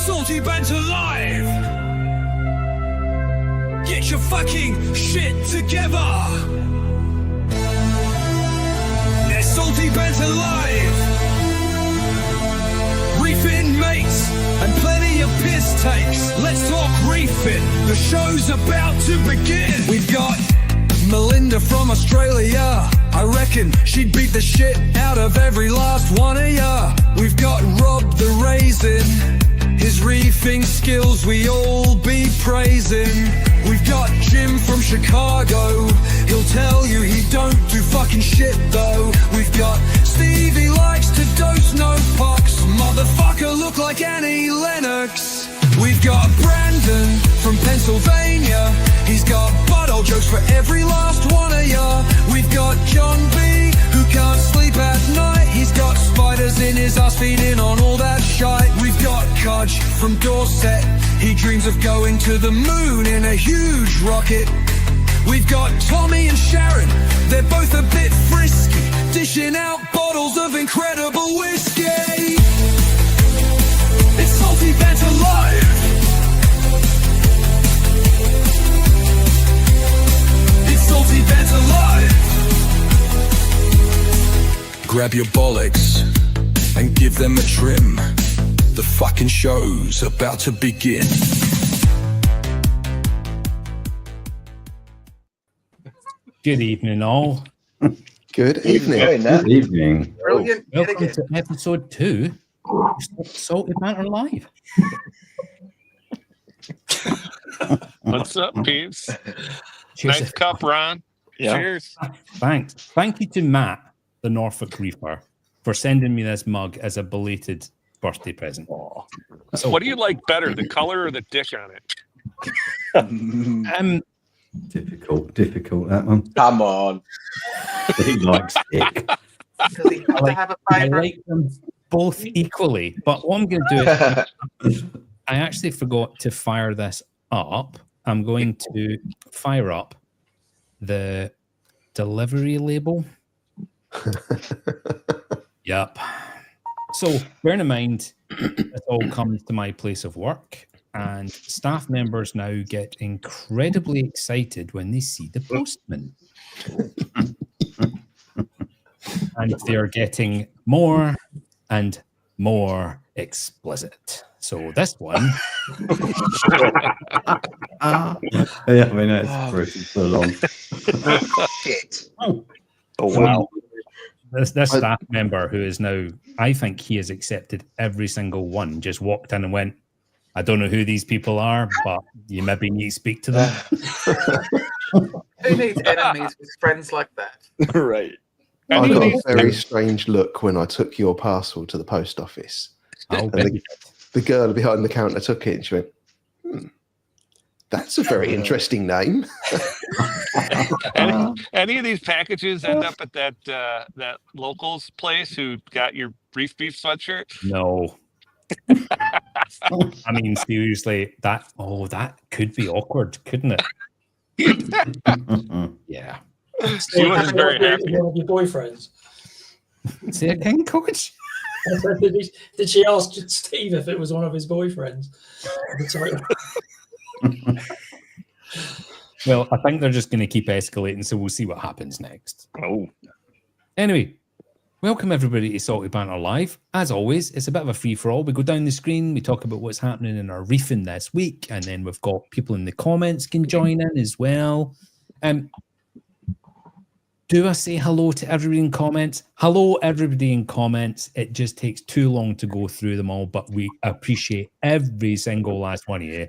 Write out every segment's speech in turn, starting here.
Salty Banter Live! Get your fucking shit together! It's Salty Banter Live! Reefing mates and plenty of piss takes. Let's talk reefing. The show's about to begin. We've got Melinda from Australia. I reckon she'd beat the shit out of every last one of ya. We've got Rob the Raisin. His reefing skills we all be praising. We've got Jim from Chicago. He'll tell you he don't do fucking shit though. We've got Steve, he likes to dose no pucks. Motherfucker look like Annie Lennox. We've got Brandon from Pennsylvania. He's got butthole jokes for every last one of ya. We've got John B, who can't sleep at night. He's got spiders in his ass feeding on all that shite. We've got Cudge from Dorset. He dreams of going to the moon in a huge rocket. We've got Tommy and Sharon. They're both a bit frisky, dishing out bottles of incredible whiskey. It's Salty Banter Live. It's Salty Banter Live. Grab your bollocks and give them a trim. The fucking show's about to begin. Good evening, all. Good evening. Good evening. Brilliant. Welcome to episode 2 of Salty Banter Live. What's up, peeps? Cheers. Nice cup, Ron. Yeah. Cheers. Thanks. Thank you to Matt, the Norfolk Reaper, for sending me this mug as a belated birthday present. So, What do you like better, the color or the dish on it? Difficult that one. Come on. He likes thick. Does he have to have a I favourite? like them both equally, but what I'm going to do is I actually forgot to fire this up. I'm going to fire up the delivery label. Yep. So bear in mind, this all comes to my place of work, and staff members now get incredibly excited when they see the postman. And they're getting more and more explicit. So this one... Yeah, I mean, that's pretty full on. Shit. Oh, wow. This staff member who is now, I think he has accepted every single one, just walked in and went, I don't know who these people are, but you maybe need to speak to them. Who needs enemies with friends like that? Right. I got a very strange look when I took your parcel to the post office. I'll And bet you the girl behind the counter took it and she went, that's a very interesting name. Any of these packages end up at that locals place who got your Reef Beef sweatshirt? No. I mean, seriously, that could be awkward, couldn't it? Yeah. She was very happy. One of your boyfriends. Say again, coach? Did she ask Steve if it was one of his boyfriends? Sorry. Well, I think they're just going to keep escalating, so we'll see what happens next. Oh. Anyway, welcome everybody to Salty Banter Live. As always, it's a bit of a free-for-all. We go down the screen, we talk about what's happening in our reefing this week, and then we've got people in the comments can join in as well. Do I say hello to everybody in comments? Hello, everybody in comments. It just takes too long to go through them all, but we appreciate every single last one of you.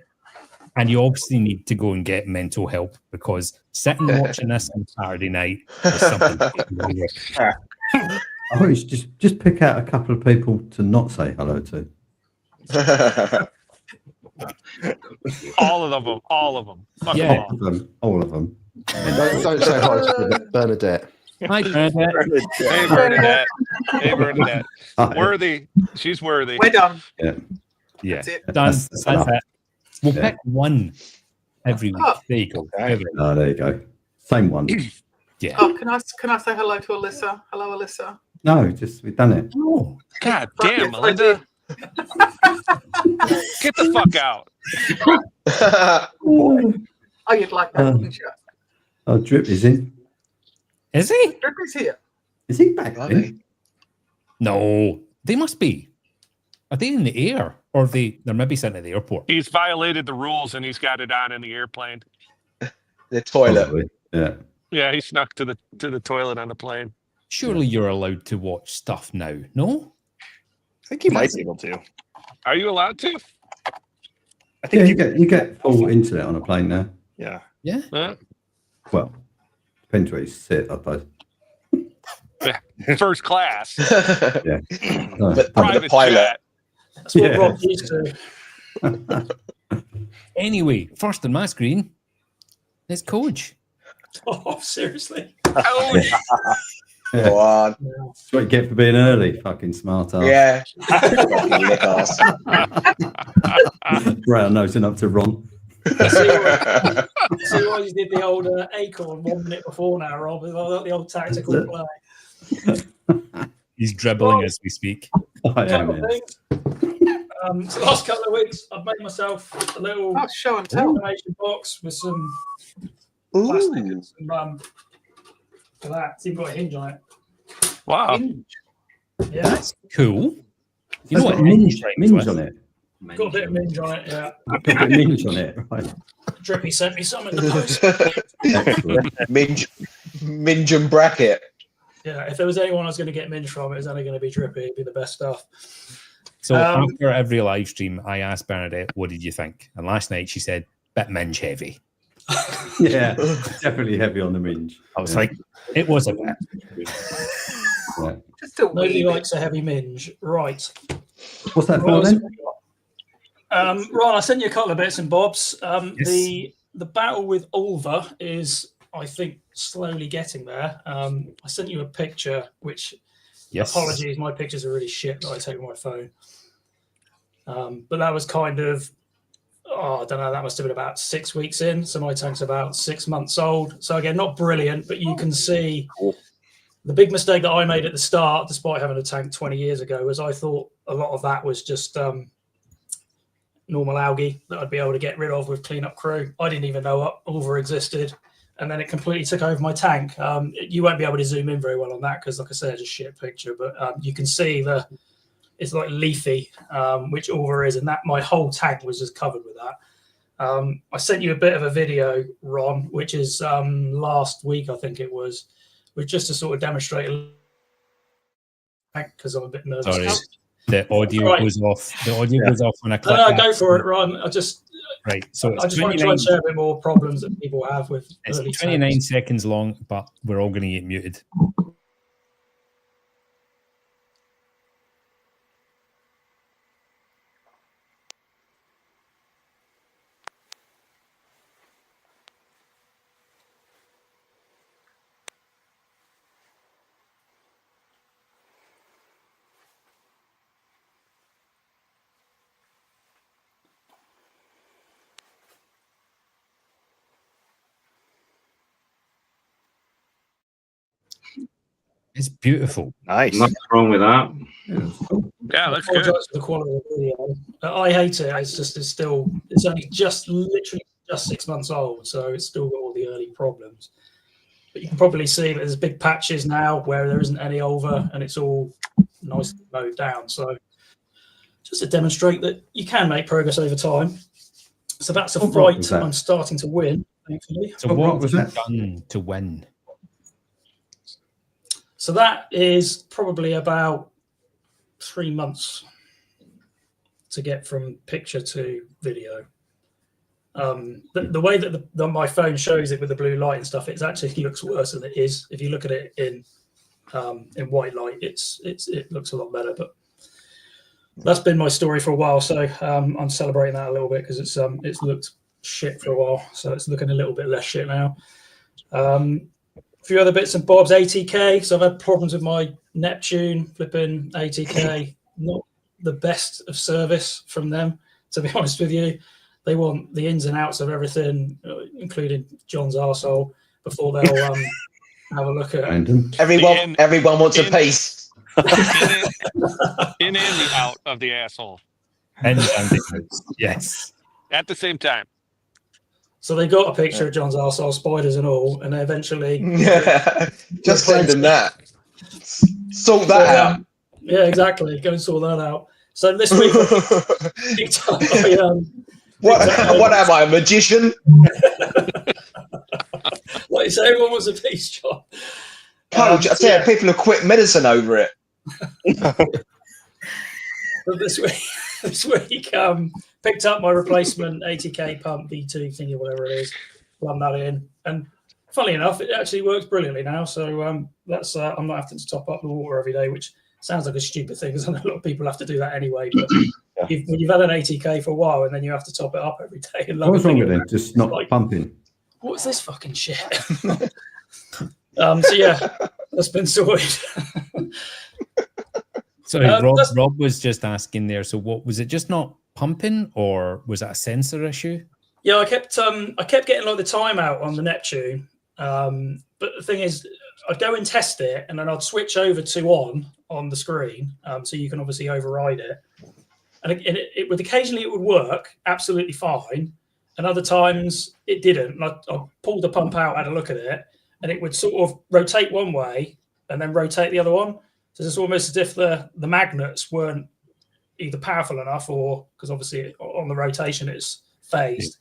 And you obviously need to go and get mental help, because sitting watching this on Saturday night is something. Oh, it's just pick out a couple of people to not say hello to. All of them. Fuck Yeah. them All of them. Don't say hi to Bernadette. Hi, Bernadette. all. Hey, Bernadette. Hey, Bernadette. Oh, Worthy. She's worthy. We're done. yeah. Yeah, That's it. done. That's That's enough. it. We'll Yeah. pick one every week. Oh. There you go. Oh, there you go. Same one. Yeah. Oh, can I say hello to Alyssa? Hello, Alyssa. No, we've done it. Oh, God Fuck damn, yes, I Melinda. Get the fuck out. Oh, you'd like that, wouldn't you? Oh, Drip is in. Is he? Drip is here. Is he back Are then? No, they must be. Are they in the air, or they're maybe sent at the airport? He's violated the rules and he's got it on in the airplane. The toilet. Probably, yeah. Yeah, he snuck to the toilet on the plane. Surely you're allowed to watch stuff now, no? I think you might be able to. Are you allowed to? I think You get full internet on a plane now. yeah. Yeah. Huh? Well, depends where you sit, I suppose. First class. Yeah. But Private the pilot. jet. That's what Yeah. Rob used to. Anyway, first on my screen is Coach. Oh, seriously? Oh, Yeah. Go on. That's what you get for being early, fucking smart ass. Yeah. Fucking lick ass. Right, I'm nosing up to Ron. See why you did the old acorn 1 minute before now, Rob? The old tactical play. He's dribbling as we speak. I am, Couple yeah. of things. So the last couple of weeks, I've made myself a little Oh, show and tell. donation box with some plastic Ooh. and some for that. It's even got a hinge on it. wow. Yeah, That's cool. You know It's what? got minge on it. got a bit of minge on it. Yeah, Got a bit of minge on it. Right. Drippy sent me some in the post. Excellent. Minge and bracket. Yeah, if there was anyone I was going to get minge from, it was only going to be Drippy. It'd be the best stuff. So after every live stream, I asked Bernadette, what did you think? And last night she said, bit minge heavy. Yeah, definitely heavy on the minge. I was like, it was a bit. Yeah. Just a Nobody wee likes a heavy minge. Right. What's that What for else then? have we got? Ron, I sent you a couple of bits and bobs. Yes. The battle with Ulva is, I think, slowly getting there. I sent you a picture, which, Yes. apologies, my pictures are really shit that I take with my phone. But that was kind of, I don't know, that must have been about 6 weeks in. So my tank's about 6 months old. So again, not brilliant, but you can see the big mistake that I made at the start, despite having a tank 20 years ago, was I thought a lot of that was just normal algae that I'd be able to get rid of with cleanup crew. I didn't even know Ulva existed. And then it completely took over my tank. You won't be able to zoom in very well on that because, like I said, it's a shit picture. But you can see it's like leafy, which Ulva is, and that my whole tank was just covered with that. I sent you a bit of a video, Ron, which is last week, I think it was, which just to sort of demonstrate because I'm a bit nervous. Sorry. The audio Right. goes off. The audio goes off when I click. No, that. go for it, Ron. Right. So I it's just want to try 29, and share a bit more problems that people have with it's early 29 tanks. seconds long, but we're all going to get muted. It's beautiful. Nice. Nothing wrong with that. Yeah, I looks good. apologize for the quality of the video. I hate it. It's only just literally just 6 months old, so it's still got all the early problems. But you can probably see that there's big patches now where there isn't any over, and it's all nicely mowed down. So just to demonstrate that you can make progress over time. So that's a What rock was fight that? I'm starting to win, thankfully. So What what was was that that? done to win? So that is probably about 3 months to get from picture to video. The way that my phone shows it with the blue light and stuff, it actually looks worse than it is. If you look at it in white light, it looks a lot better. But that's been my story for a while, so I'm celebrating that a little bit because it's looked shit for a while, so it's looking a little bit less shit now. A few other bits and bobs, ATK. So I've had problems with my Neptune, flipping ATK. Not the best of service from them, to be honest with you. They want the ins and outs of everything, including John's arsehole, before they'll have a look at it. Random. Everyone wants a piece. In and the out of the asshole And yes. at the same time. So they got a picture of John's arsehole, spiders and all, and they eventually Yeah, just send them that. Sort that out. Yeah, exactly. Go and sort that out. So this week, I picked up What am I, a magician? Like you say, everyone wants a piece, John. Coach, I tell you, people have quit medicine over it. But this week, picked up my replacement 80k pump V2 thingy, whatever it is, plumbed that in, and funnily enough, it actually works brilliantly now. So that's I'm not having to top up the water every day, which sounds like a stupid thing, because I know a lot of people have to do that anyway. But when you've had an 80k for a while and then you have to top it up every day, and What's wrong with it? Just not like, pumping. What's this fucking shit? So yeah, that's been sorted. Sorry, Rob was just asking there. So what was it? Just not pumping, or was that a sensor issue? Yeah, I kept getting like the timeout on the Neptune. But the thing is, I'd go and test it, and then I'd switch over to on the screen, so you can obviously override it. And it would occasionally work absolutely fine, and other times it didn't. And I pulled the pump out, had a look at it, and it would sort of rotate one way and then rotate the other one. So it's almost as if the magnets weren't either powerful enough, or because obviously on the rotation it's phased.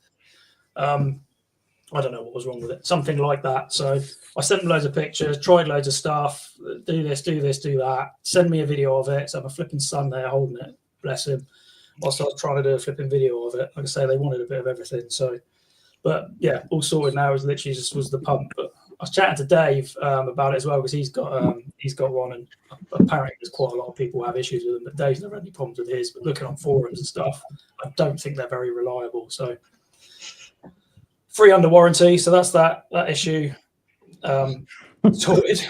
I don't know what was wrong with it, something like that. So I sent them loads of pictures, tried loads of stuff, do this, do that, send me a video of it. So I'm a flipping son there holding it, bless him, whilst I was trying to do a flipping video of it. Like I say, they wanted a bit of everything. So, but yeah, all sorted now. Is literally just was the pump. But I was chatting to Dave about it as well, because he's got one, and apparently there's quite a lot of people who have issues with them, but Dave's never had any problems with his. But looking on forums and stuff, I don't think they're very reliable. So free under warranty, so that's that issue sorted.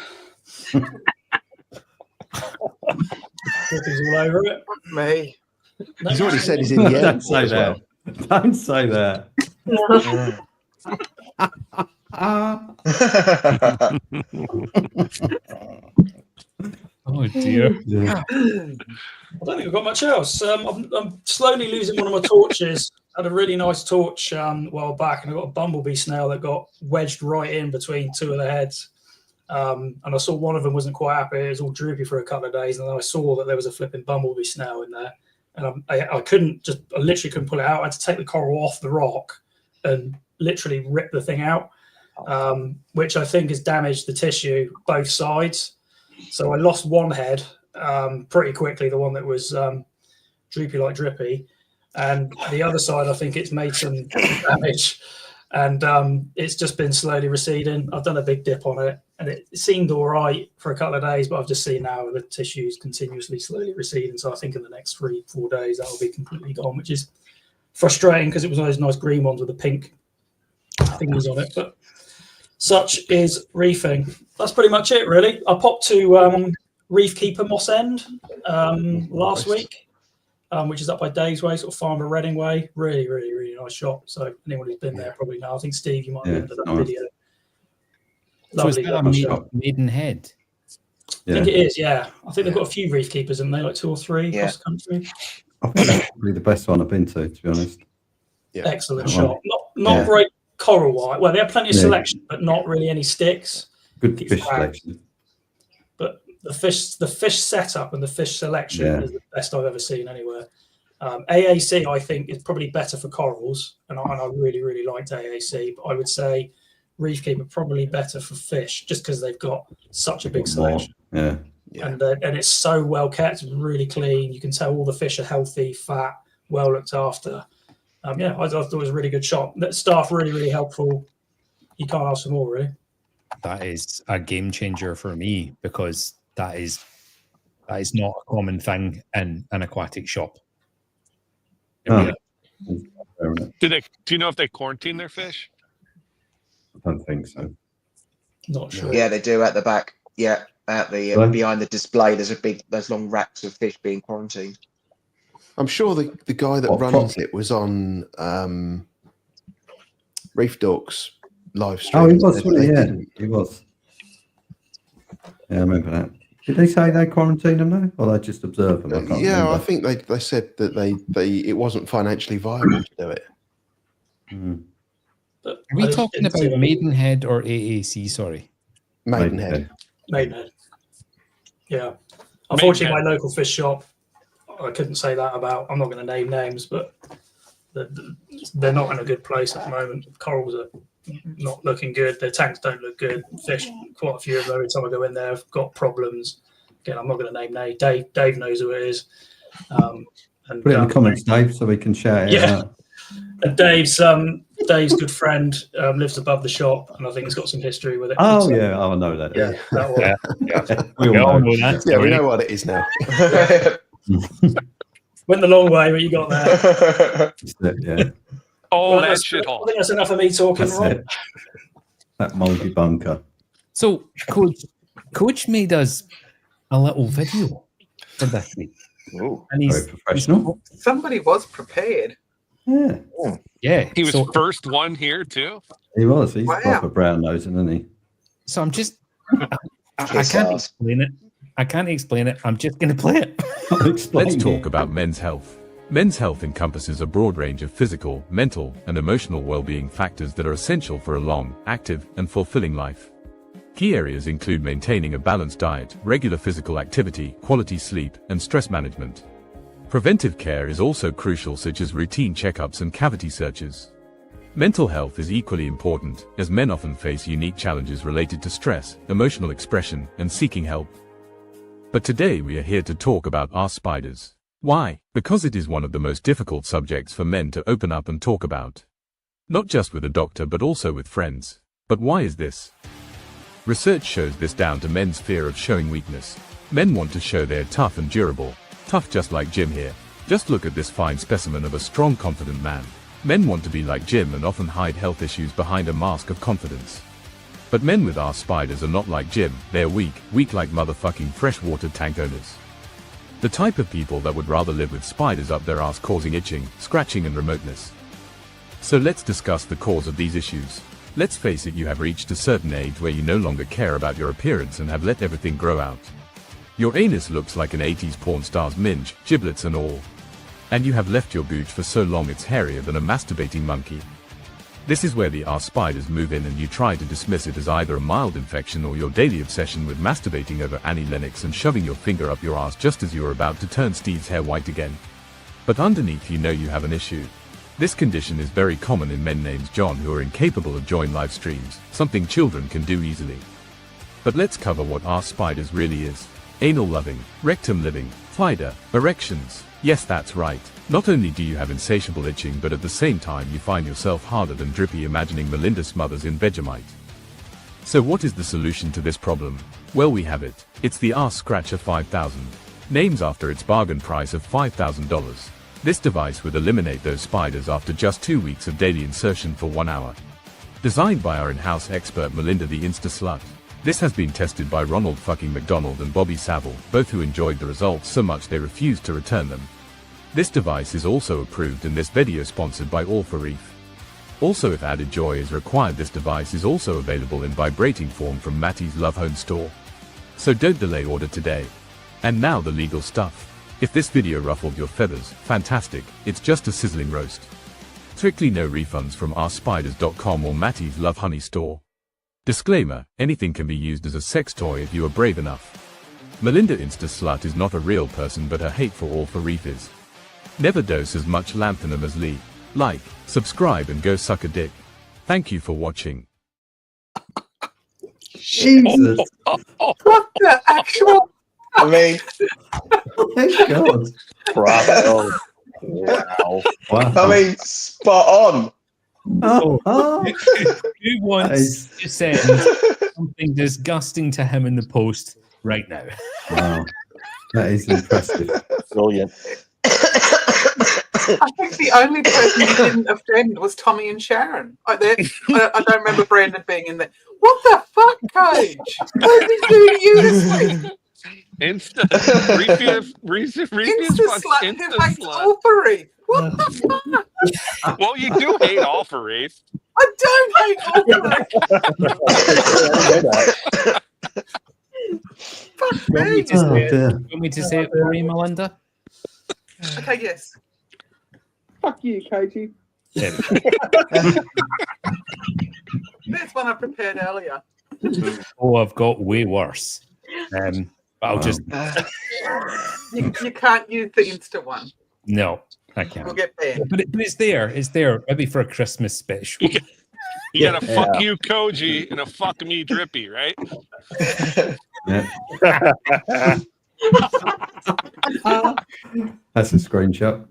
Dripping's all over it. Me. He's already said he's in the air. Don't say that. Don't say that. Oh dear. Yeah. I don't think I've got much else. I'm slowly losing one of my torches. I had a really nice torch a while back, and I got a bumblebee snail that got wedged right in between two of the heads. And I saw one of them wasn't quite happy. It was all droopy for a couple of days, and then I saw that there was a flipping bumblebee snail in there, and I literally couldn't pull it out. I had to take the coral off the rock and literally rip the thing out, which I think has damaged the tissue both sides. So I lost one head pretty quickly, the one that was droopy like drippy, and the other side I think it's made some damage, and it's just been slowly receding. I've done a big dip on it, and it seemed all right for a couple of days, but I've just seen now the tissue's continuously slowly receding. So I think in the next 3-4 days that will be completely gone, which is frustrating because it was one of those nice green ones with the pink fingers on it. But such is reefing. That's pretty much it, really. I popped to Reef Keeper Moss End last week, which is up by Dave's Way, sort of Farmer Reading Way. Really, really, really nice shop. So anyone who's been there probably knows. I think Steve, you might have been to that video. So is Lovely that a little shop. Maidenhead? I think it is, yeah. I think they've got a few reef keepers, and they like 2 or 3 across the country. I think that's probably the best one I've been to be honest. Yeah. Excellent shop. Not great coral white. Well, they have plenty of selection, but not really any sticks. Good Keeps fish crowd. selection. But the fish setup and the fish selection is the best I've ever seen anywhere. AAC, I think, is probably better for corals, and I really, really liked AAC. But I would say Reef Keeper probably better for fish, just because they've got such a big selection. Yeah. And it's so well kept, really clean. You can tell all the fish are healthy, fat, well looked after. I thought it was a really good shop. The staff really, really helpful. You can't ask for more, really. That is a game changer for me, because that is not a common thing in an aquatic shop. Oh. Do you know if they quarantine their fish? I don't think so. Not sure. Yeah, they do at the back. Yeah, at the behind the display, there's long racks of fish being quarantined. I'm sure the guy that runs it was on Reef Dorks live stream. Oh, he was, wasn't he? Yeah, he was. Yeah, I remember that. Did they say they quarantine them now, or they just observe them? I can't Yeah, remember. I think they said that it wasn't financially viable to do it. But Are we I just talking didn't see about them. Maidenhead or AAC? Sorry. Maidenhead. Maidenhead. Yeah. Unfortunately, my local fish shop, I couldn't say that about. I'm not going to name names, but they're not in a good place at the moment. Corals are not looking good. Their tanks don't look good. Fish, quite a few of them, every time I go in there, have got problems. Again, I'm not going to name names. Dave knows who it is. And Put it in the comments, Dave, so we can share it out. And Dave's good friend lives above the shop, and I think he's got some history with it. Oh, yeah, I know that. Yeah, that one. We all know that. Yeah, we know what it is now. Went the long way, but you got there. Yeah. Oh, Well, that that's- shit I hole. think that's enough of me talking, That's right? it. That mouldy bunker. So, Coach made us a little video for this week. Ooh. And Very professional. Somebody was prepared. Yeah, Yeah. He was so, first one here too. he was. He's Wow. proper brown nosing, isn't he? so I'm just, I Kiss can't ass. explain it. I can't explain it. I'm just going to play it. Let's talk about men's health. Men's health encompasses a broad range of physical, mental, and emotional well-being factors that are essential for a long, active, and fulfilling life. Key areas include maintaining a balanced diet, regular physical activity, quality sleep, and stress management. Preventive care is also crucial, such as routine checkups and cavity searches. Mental health is equally important, as men often face unique challenges related to stress, emotional expression, and seeking help. But today we are here to talk about our spiders. Why? Because it is one of the most difficult subjects for men to open up and talk about. Not just with a doctor but also with friends. But why is this? Research shows this down to men's fear of showing weakness. Men want to show they're tough and durable. Tough just like Jim here. Just look at this fine specimen of a strong, confident man. Men want to be like Jim and often hide health issues behind a mask of confidence. But men with our spiders are not like Jim. They're weak like motherfucking freshwater tank owners. The type of people that would rather live with spiders up their ass causing itching, scratching and remoteness. So let's discuss the cause of these issues. Let's face it, you have reached a certain age where you no longer care about your appearance and have let everything grow out. Your anus looks like an 80s porn star's minge, giblets and all. And you have left your gooch for so long it's hairier than a masturbating monkey. This is where the R spiders move in, and you try to dismiss it as either a mild infection or your daily obsession with masturbating over Annie Lennox and shoving your finger up your ass just as you are about to turn Steve's hair white again. But underneath you know you have an issue. This condition is very common in men named John who are incapable of joining live streams, something children can do easily. But let's cover what R spiders really is. Anal loving, rectum living, FIDA, erections. Yes, that's right. Not only do you have insatiable itching, but at the same time you find yourself harder than drippy imagining Melinda Smothers in Vegemite. So what is the solution to this problem? Well, we have it. It's the R Scratcher 5000. Names after its bargain price of $5,000. This device would eliminate those spiders after just 2 weeks of daily insertion for 1 hour. Designed by our in-house expert Melinda the Insta Slut. This has been tested by Ronald fucking McDonald and Bobby Saville, both who enjoyed the results so much they refused to return them. This device is also approved in this video sponsored by All for Reef. Also, if added joy is required, this device is also available in vibrating form from Matty's Love Home store. So don't delay, order today. And now the legal stuff. If this video ruffled your feathers, fantastic, it's just a sizzling roast. Strictly no refunds from ourspiders.com or Matty's Love Honey store. Disclaimer, anything can be used as a sex toy if you are brave enough. Melinda Insta Slut is not a real person, but her hate for All for Reef is. Never dose as much lanthanum as Lee. Like, subscribe and go suck a dick. Thank you for watching. Jesus. What the actual? I mean, Thank God. Bravo. Wow. Wow. I mean, spot on. Who wants to send something disgusting to him in the post right now? Wow. That is impressive. Brilliant. I think the only person who didn't offend was Tommy and Sharon. I don't remember Brandon being in there. What the fuck, Cage? What did he do to you this week? Insta Reefy Insta slut who hates all for Reef. What the fuck? Well, you do hate all for Reef. I don't hate all for Reef. Fuck You want me me. to say it? dear. You want me to say it for you, Melinda? Okay, yes. Fuck you, Koji. There we go. That's one I prepared earlier. Oh, I've got way worse. But I'll just You can't use the instant one. no, I We'll can't. get banned. But it's there. It's there. Maybe for a Christmas special. You got a fuck you, Koji, and a fuck me, Drippy, right? Yeah. That's a screenshot.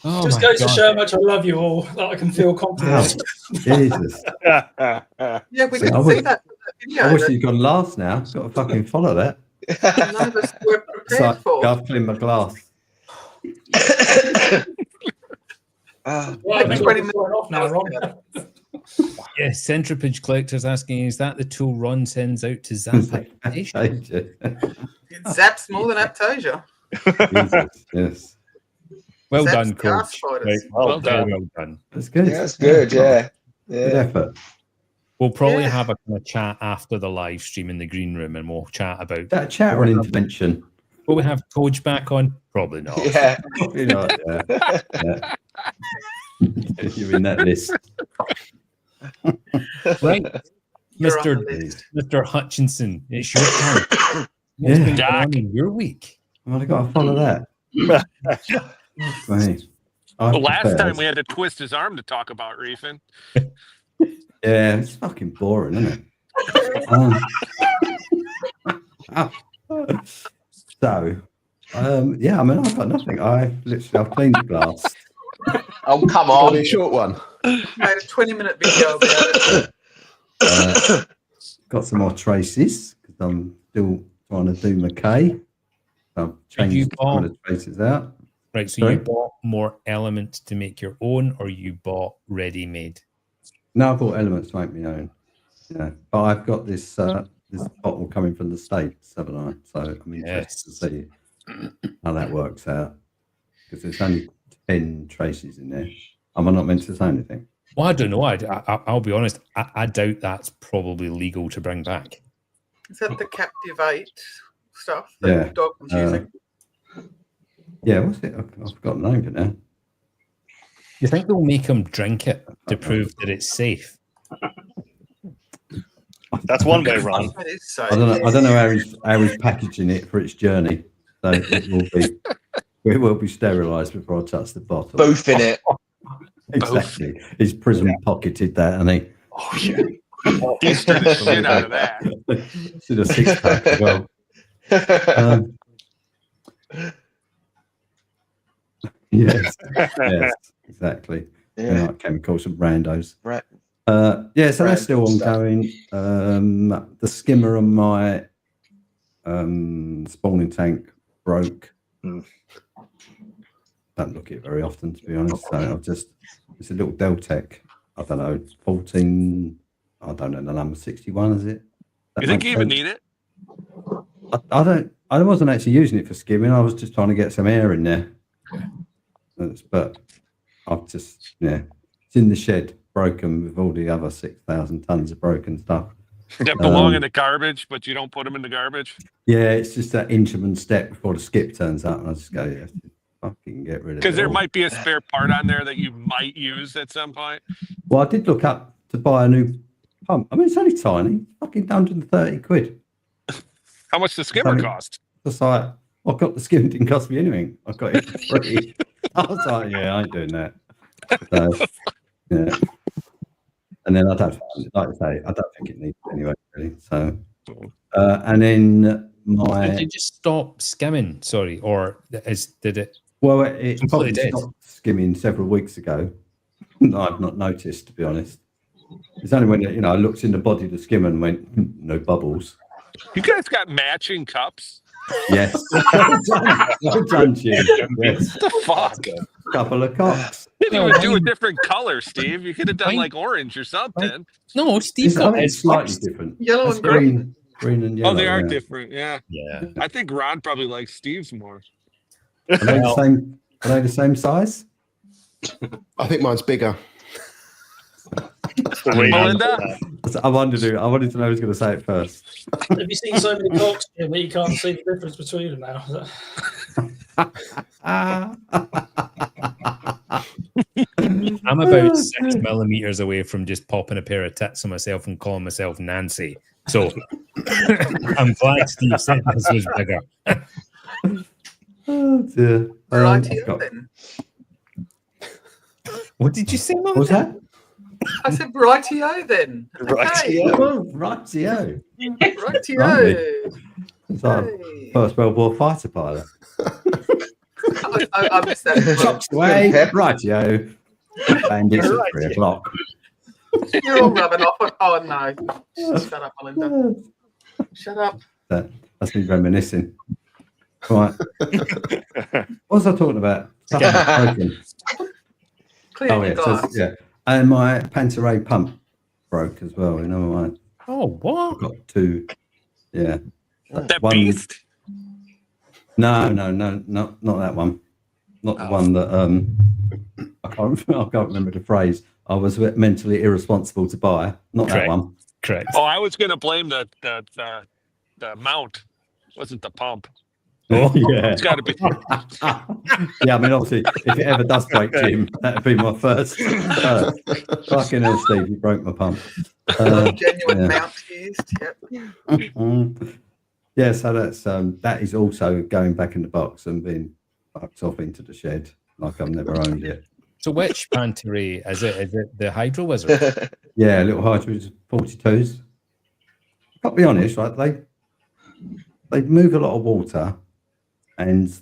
Oh Just my goes to God. show how much I love you all. That I can feel confident. Jesus. Yeah, we See, didn't I see wish- that video. I wish that you'd gone last now. Got to fucking follow that. none of us were It's prepared like, for. I've cleaned my glass. Right, Maybe 20 minutes off now, Ron. Yes, Centripede Collector's asking, is that the tool Ron sends out to zap application? Jesus. It zaps more than Aptasia. Yes. Well Zaps done, the Coach. arse fighters. Well done. Well done. That's good. Yeah, that's good. Yeah. Good Yeah. effort. We'll probably Yeah. have a kind of chat after the live stream in the green room, and we'll chat about. That chat or an intervention? Will we have Coach back on? Probably not. Yeah. Probably not, yeah. You're in that list. Right, You're on Mr. the list. Mr. Hutchinson, it's your turn. What's Yeah. been going on in your week? Well, I got to follow that. Right. The last time we had to twist his arm to talk about reefing. Yeah, it's fucking boring, isn't it? So, yeah, I mean, I've got nothing. I've cleaned the glass. Oh, come Only a on. short one. Made a 20-minute video about it. Got some more traces because I'm still trying to do McKay. I've you changed some of bought- the traces out. Right, so Sorry? you bought more elements to make your own, or you bought ready-made? No, I bought elements to make my own. Yeah, but I've got this this bottle coming from the States, haven't I? So I'm interested to see how that works out because there's only 10 traces in there. Am I not meant to say anything? Well, I don't know. I'll be honest. I doubt that's probably legal to bring back. Is that the Captivate stuff that Yeah. Dog was using? Yeah, what's it? I've forgotten the name of it now. You think they'll make him drink it to prove that it's safe? That's one way, Ron. It is so. I don't know how he's packaging it for its journey. So it will be sterilised before I touch the bottle. Both in it. Exactly. He's prison pocketed that, and he Oh, yeah. He stirred the shit out of that. did a 6-pack as well. Yes, yes, exactly. Yeah. Like chemicals and randos. Right. Yeah, so that's still Random stuff. ongoing. The skimmer on my spawning tank broke. Mm. Don't look at it very often, to be honest. So I've just, it's a little Deltec. I don't know, 14. I don't know the number, 61, is it? That You think makes you even sense? need it? I don't. I wasn't actually using it for skimming. I was just trying to get some air in there. But I've just, yeah, it's in the shed, broken with all the other 6,000 tons of broken stuff. That belong in the garbage, but you don't put them in the garbage? Yeah, it's just that inchman step before the skip turns up, and I just go, yeah, fucking get rid of it. Because there all. might be a spare part on there that you might use at some point. Well, I did look up to buy a new pump. I mean, it's only tiny, fucking 130 quid. How much does skimmer cost? It's like, I got the skim, didn't cost me anything. I got it for free. I was like, yeah, I ain't doing that. So, yeah. And then I don't, like I say, I don't think it needs it anyway, really. So, and then Did you just stop skimming? Sorry, or did it? Well, it Completely probably dead. stopped skimming several weeks ago. I've not noticed, to be honest. It's only when, I looked in the body of the skimmer and went, no bubbles. You guys got matching cups? Yes. Well done, Jim. Yes. What the fuck? Couple of cocks. Didn't even do a different color, Steve. You could have done like orange or something. No, Steve I got think his it's slightly first. different. Yellow That's and green. Green and yellow. Oh, they are yeah. different. Yeah. Yeah. I think Ron probably likes Steve's more. Are they the same size? I think mine's bigger. Melinda? I wanted to know who's going to say it first. Have you seen so many cocks, Jim, that you can't see the difference between them now? I'm about 6 millimeters away from just popping a pair of tits on myself and calling myself Nancy. So I'm glad Steve said this was bigger. Oh, dear. Rightio then. What did you say, Mum? What was that? I said rightio then. Okay. Oh, rightio. Rightio. It's like First World War fighter pilot. I missed that. Chops away. Rightio. Bandits at 3 o'clock. You're all rubbing off on. Oh no! Shut up, Melinda. Shut up. That's me reminiscing. Right. What was I talking about? Broken. Clearly, yeah. And my Pantaray pump broke as well. You know, Oh, what? I've got 2. Yeah. That one, beast? No, not that one. Not the one that I can't remember the phrase. I was mentally irresponsible to buy. Not Correct. that one. Correct. Oh, I was going to blame the mount. Wasn't the pump. Oh yeah, It's got to be. Yeah, I mean, obviously, if it ever does break, Jim, that'd be my first. Fucking hell, Steve, you broke my pump. Genuine mount used. Yep. Yeah, so that's that is also going back in the box and being fucked off into the shed like I've never owned it. So which Pantaray is it? Is it the Hydro Wizard? Yeah, little Hydros 42s. I'll be honest, right? They move a lot of water, and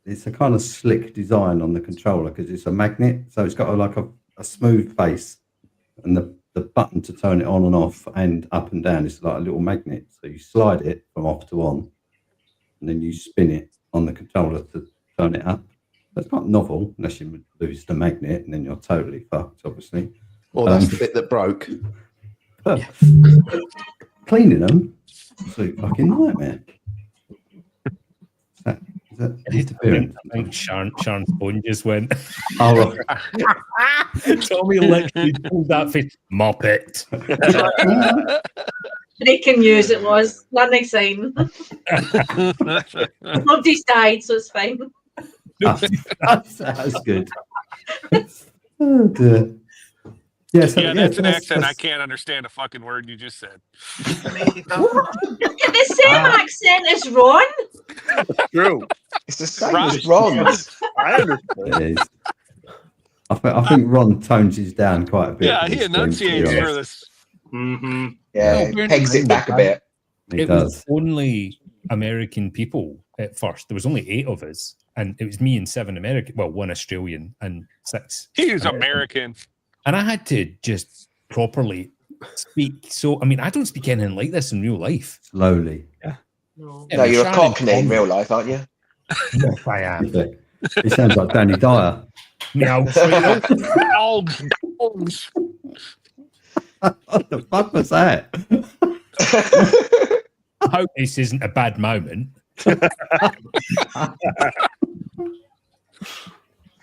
it's a kind of slick design on the controller because it's a magnet, so it's got a smooth face, and the button to turn it on and off and up and down is like a little magnet. So you slide it from off to on, and then you spin it on the controller to turn it up. That's not novel unless you lose the magnet, and then you're totally fucked, obviously. Well, that's the bit that broke. Cleaning them, absolute fucking nightmare. Is that I think Sharon's phone just went. Oh, Tommy literally pulled that face. Mop it. Breaking news it was. Learning sign. Nobody's died, so it's fine. that's good. Oh dear. Yeah, so, That's an accent. I can't understand a fucking word you just said. The same accent as Ron. True. It's the same as Ron's. I understand. It is. I think Ron tones his down quite a bit. Yeah, he enunciates for this. Mm-hmm. Yeah, No, pegs it back a bit. It was only American people at first. There was only 8 of us, and it was me and 7 American. Well, 1 Australian and 6. He's American. And I had to just properly speak. So, I mean, I don't speak anything like this in real life. Slowly. Yeah. No, you're a Cockney in real life, aren't you? Yes, I am. He sounds like Danny Dyer. Meow. What the fuck was that? I hope this isn't a bad moment.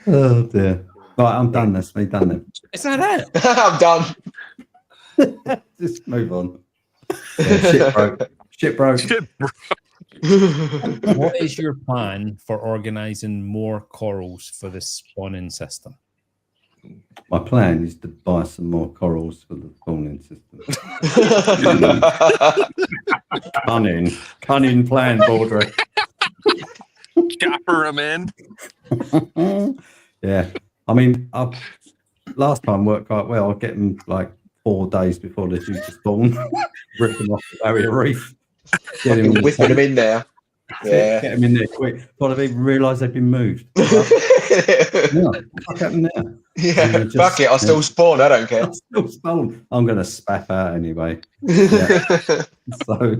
Oh dear. Right, I'm done. That's me done then. Is that it? I'm done. Just move on. Yeah, shit broke. Shit broke. What is your plan for organising more corals for the spawning system? My plan is to buy some more corals for the spawning system. Cunning plan, Baldrick. Chopper him in. Yeah. I mean, last time worked quite well. I'll get them like 4 days before they're due to spawn, rip them off the barrier reef, Whipping them in there. Yeah. Get them in there quick. Before I've even realised they've been moved. Fuck happened there? Yeah, fuck it. I'll still spawn. I don't care. I'll still spawn. I'm going to spaff out anyway. Yeah. So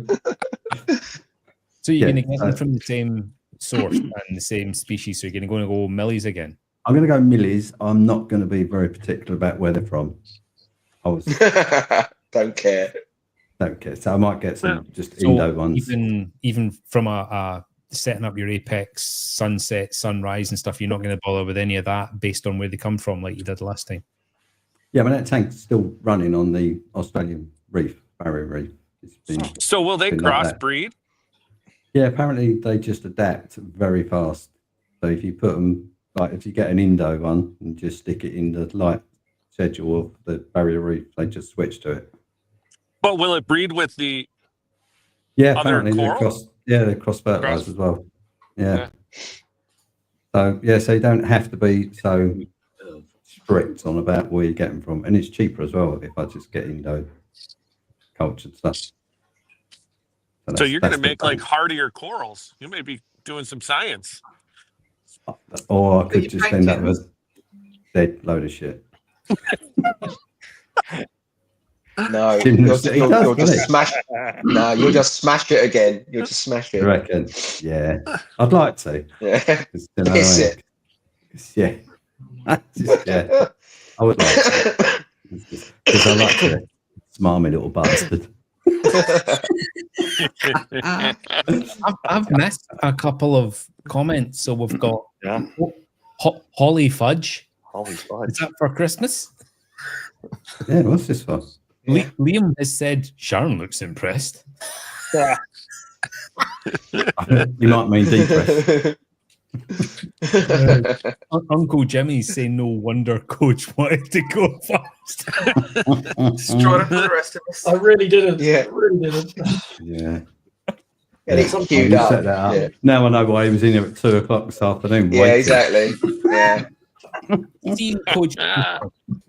you're going to get them from the same source and the same species. So you're going to go millies again. I'm going to go millies. I'm not going to be very particular about where they're from. Don't care. Don't care. So I might get some just Indo ones. Even from a setting up your apex, sunset, sunrise and stuff, you're not going to bother with any of that based on where they come from like you did last time. Yeah, but that tank's still running on the Australian reef, barrier reef. It's been, So will they been like that. crossbreed? Yeah, apparently they just adapt very fast. So if you put them, like if you get an Indo one and just stick it in the light schedule of the barrier reef, they just switch to it. But will it breed with the Yeah, other apparently coral? they're cross fertilized as well. Yeah. So yeah, so you don't have to be so strict on about where you get them from, and it's cheaper as well if I just get Indo cultured stuff. So you're going to make like hardier corals. You may be doing some science. Or I could just end up with a dead load of shit. No, you'll just smash. No, you'll just smash it again. You'll just smash it. You reckon? Yeah, I'd like to. Yeah, Piss it. Yeah, yeah, I would like to. Because I like to smarmy little bastard. I've missed a couple of comments, so we've got Holly Fudge. Holly Fudge. Is that for Christmas? Yeah, what's this for? Liam has said Sharon looks impressed. Yeah. You might mean depressed. Uncle Jimmy's saying no wonder Coach wanted to go fast. Destroyed it for the rest of us. I really didn't. Yeah. I really didn't. Yeah. And it's queued up. Set that up. Yeah. Now I know why he was in here at 2 o'clock this afternoon. Yeah, waiting. exactly. Yeah. See, Coach,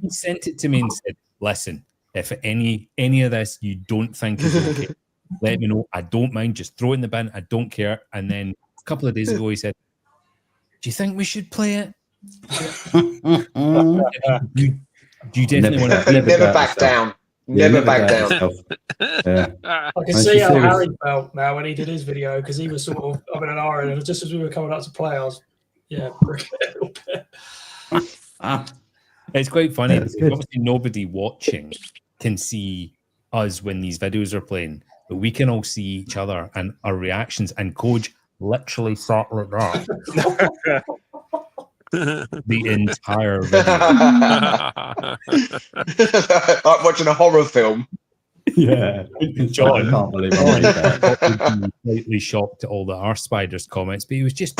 he sent it to me and said, "Listen, if any of this you don't think is okay, let me know. I don't mind. Just throw it in the bin. I don't care." And then a couple of days ago, he said, "Do you think we should play it?" you definitely want to Never back down. Never back down. Yeah. I can see how Harry felt now when he did his video because he was sort of up in an hour, and just as we were coming up to play, I was bricking it a little bit. It's quite funny. Yeah, Because good. obviously, nobody watching can see us when these videos are playing, but we can all see each other and our reactions. And Coach literally sat like that the entire video. Like watching a horror film. Yeah. John, I can't believe I made that. slightly shocked at all the R Spiders comments, but he was just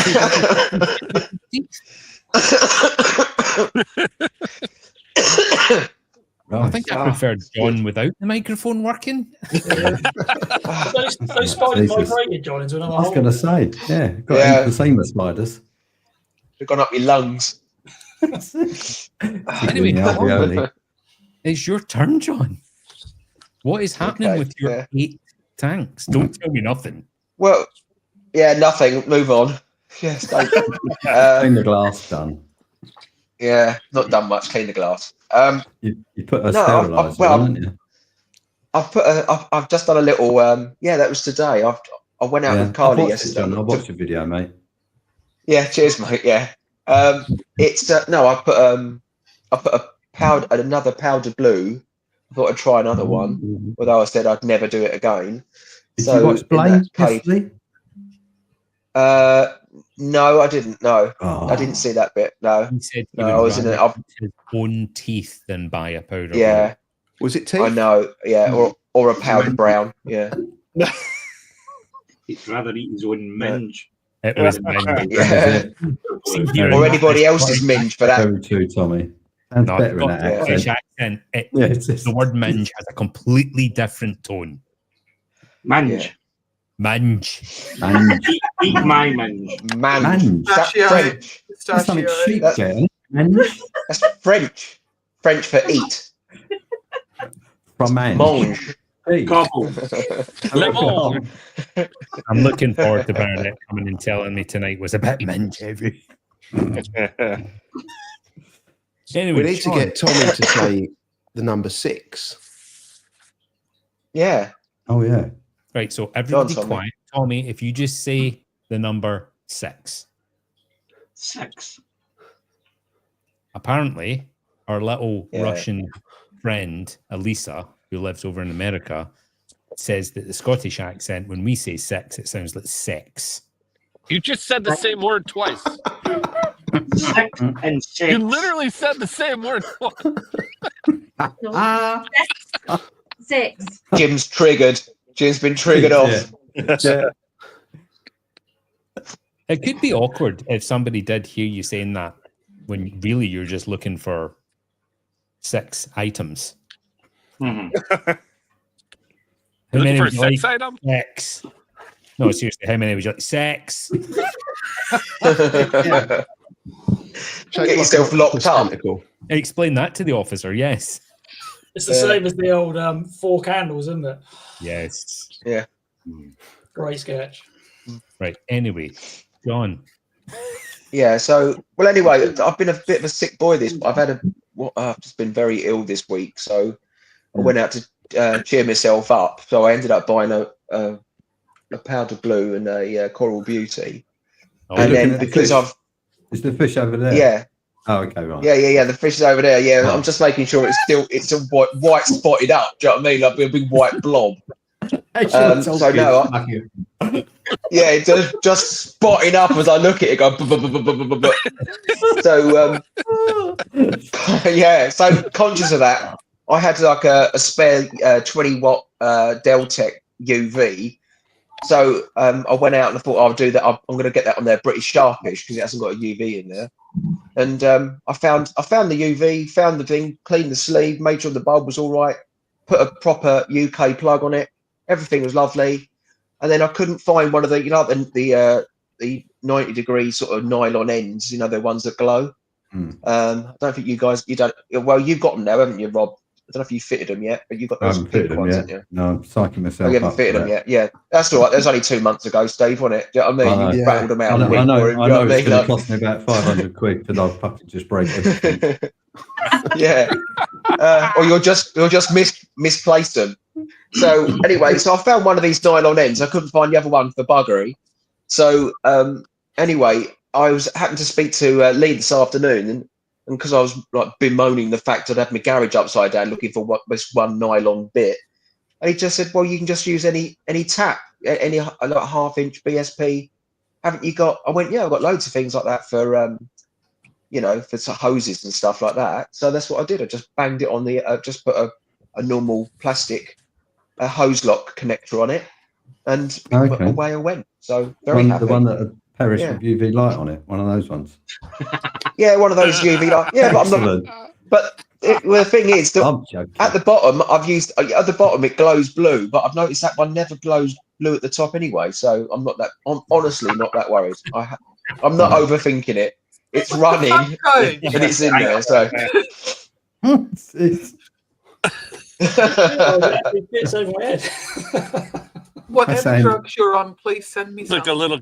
I think I preferred John without the microphone working. Those spiders migrated, John, into another I was hole. going to say, got emphysema spiders. They've gone up your lungs. Anyway, it's your turn, John. What is happening with your 8 tanks? Don't tell me nothing. Well, yeah, nothing. Move on. Yes, Clean the glass done. Yeah, not done much. Clean the glass. You put a sterilizer on, didn't you? I've just done a little. Yeah, that was today. I went out with Carly yesterday. I watched your video, mate. Yeah, cheers, mate. Yeah, it's no. I put another powder blue. I thought I'd try another one, although I said I'd never do it again. Did you watch Blade yesterday? No, I didn't. No, Oh. I didn't see that bit. No, He said he no, would I was in rather it. eat his own teeth than buy a powder. Yeah, Was it teeth? I know. Yeah, or a powder brown. Yeah. He'd rather eat his own minge. It was minge. Yeah. Or anybody else's minge for that. Very true, Tommy. Sounds No, better in got that Scottish accent. accent. The word minge has a completely different tone. Minge. Minge. Eat my minge. Mange. That's French. That's something cheap, That's- Jen. Mange. That's French. French for eat. From mange. Mange. Hey. Gobble. Lemon. I'm looking forward to Bernadette coming and telling me tonight was a bit minge heavy. Anyway, We need to get Tommy to say the number 6. Yeah. Oh, yeah. Right, so everybody Tommy. quiet. Tommy, if you just say the number 6. 6. Apparently, our little Yeah. Russian friend, Elisa, who lives over in America, says that the Scottish accent, when we say 6, it sounds like sex. You just said the same word twice. 6 and 6. You literally said the same word twice. No. 6. Jim's triggered. Jim's been triggered off. Yeah. It could be awkward if somebody did hear you saying that when really you're just looking for 6 items. Mhm. How You're looking many for a would you sex like? item? 6. No, seriously, how many would you like? 6. Get yourself locked up. Explain that to the officer, yes. It's the same as the old 4 candles, isn't it? Yes. Yeah. Great sketch. Right, anyway, John. Yeah. So, well, anyway, I've been a bit of a sick boy. I've just been very ill this week. So I went out to cheer myself up. So I ended up buying a powder blue and a Coral Beauty. Oh, and looking then at the because fish? Is the fish over there? yeah. Oh, okay, right. Yeah. The fish is over there. Yeah, Oh. I'm just making sure it's still white spotted up. Do you know what I mean? Like a big white blob. So no, yeah, just spotting up as I look at it. Go. So yeah. So conscious of that, I had like a spare 20-watt Deltec UV. So I went out and I thought I'll do that. I'm going to get that on their British Sharpish because it hasn't got a UV in there. And I found the UV, found the thing, cleaned the sleeve, made sure the bulb was all right, put a proper UK plug on it. Everything was lovely. And then I couldn't find one of the, the 90-degree sort of nylon ends, the ones that glow. I don't think you've got them now, haven't you, Rob? I don't know if you fitted them yet, but you've got those pink ones, haven't you? No, I'm psyching myself. Oh, you haven't fitted them yet? Yeah, that's all right. That was only 2 months ago, Steve, wasn't it? Do you know what I mean? You rattled them out. I know it's going to Like... cost me about 500 quid because I'll fucking just break everything. Yeah. Or you'll just misplace them. So anyway, so I found one of these nylon ends. I couldn't find the other one for buggery. So anyway, I happened to speak to Lee this afternoon, and because I was like bemoaning the fact that I'd had my garage upside down looking for this one nylon bit, and he just said, "Well, you can just use any tap, any like 1/2-inch BSP. Haven't you got?" I went, "Yeah, I've got loads of things like that for for some hoses and stuff like that." So that's what I did. I just banged it on the, just put a normal plastic hose lock connector on it, and away I went. So very happy. The one that perish with UV light on it, one of those ones. Yeah, one of those UV light. Yeah, but I'm not. But the thing is that at the bottom, I've used at the bottom it glows blue, but I've noticed that one never glows blue at the top anyway. So I'm honestly not that worried. I'm not overthinking it. It's running and it's in there. So. It's over my head. Whatever drugs you're on, please send me some. Like a little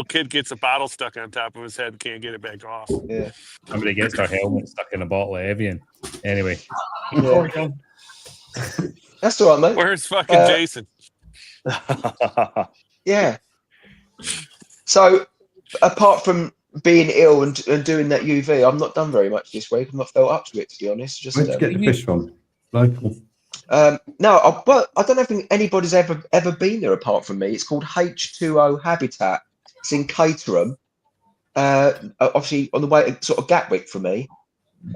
kid gets a bottle stuck on top of his head and can't get it back off. Yeah. Somebody gets their helmet stuck in a bottle of Evian. Anyway. Yeah. That's all right, mate. Where's fucking Jason? Yeah. So apart from being ill and doing that UV, I've not done very much this week. I've not felt up to it, to be honest. Just where'd you get the fish from? Local. No, I don't think anybody's ever been there apart from me. It's called H2O Habitat. It's in Caterham, obviously on the way to sort of Gatwick for me.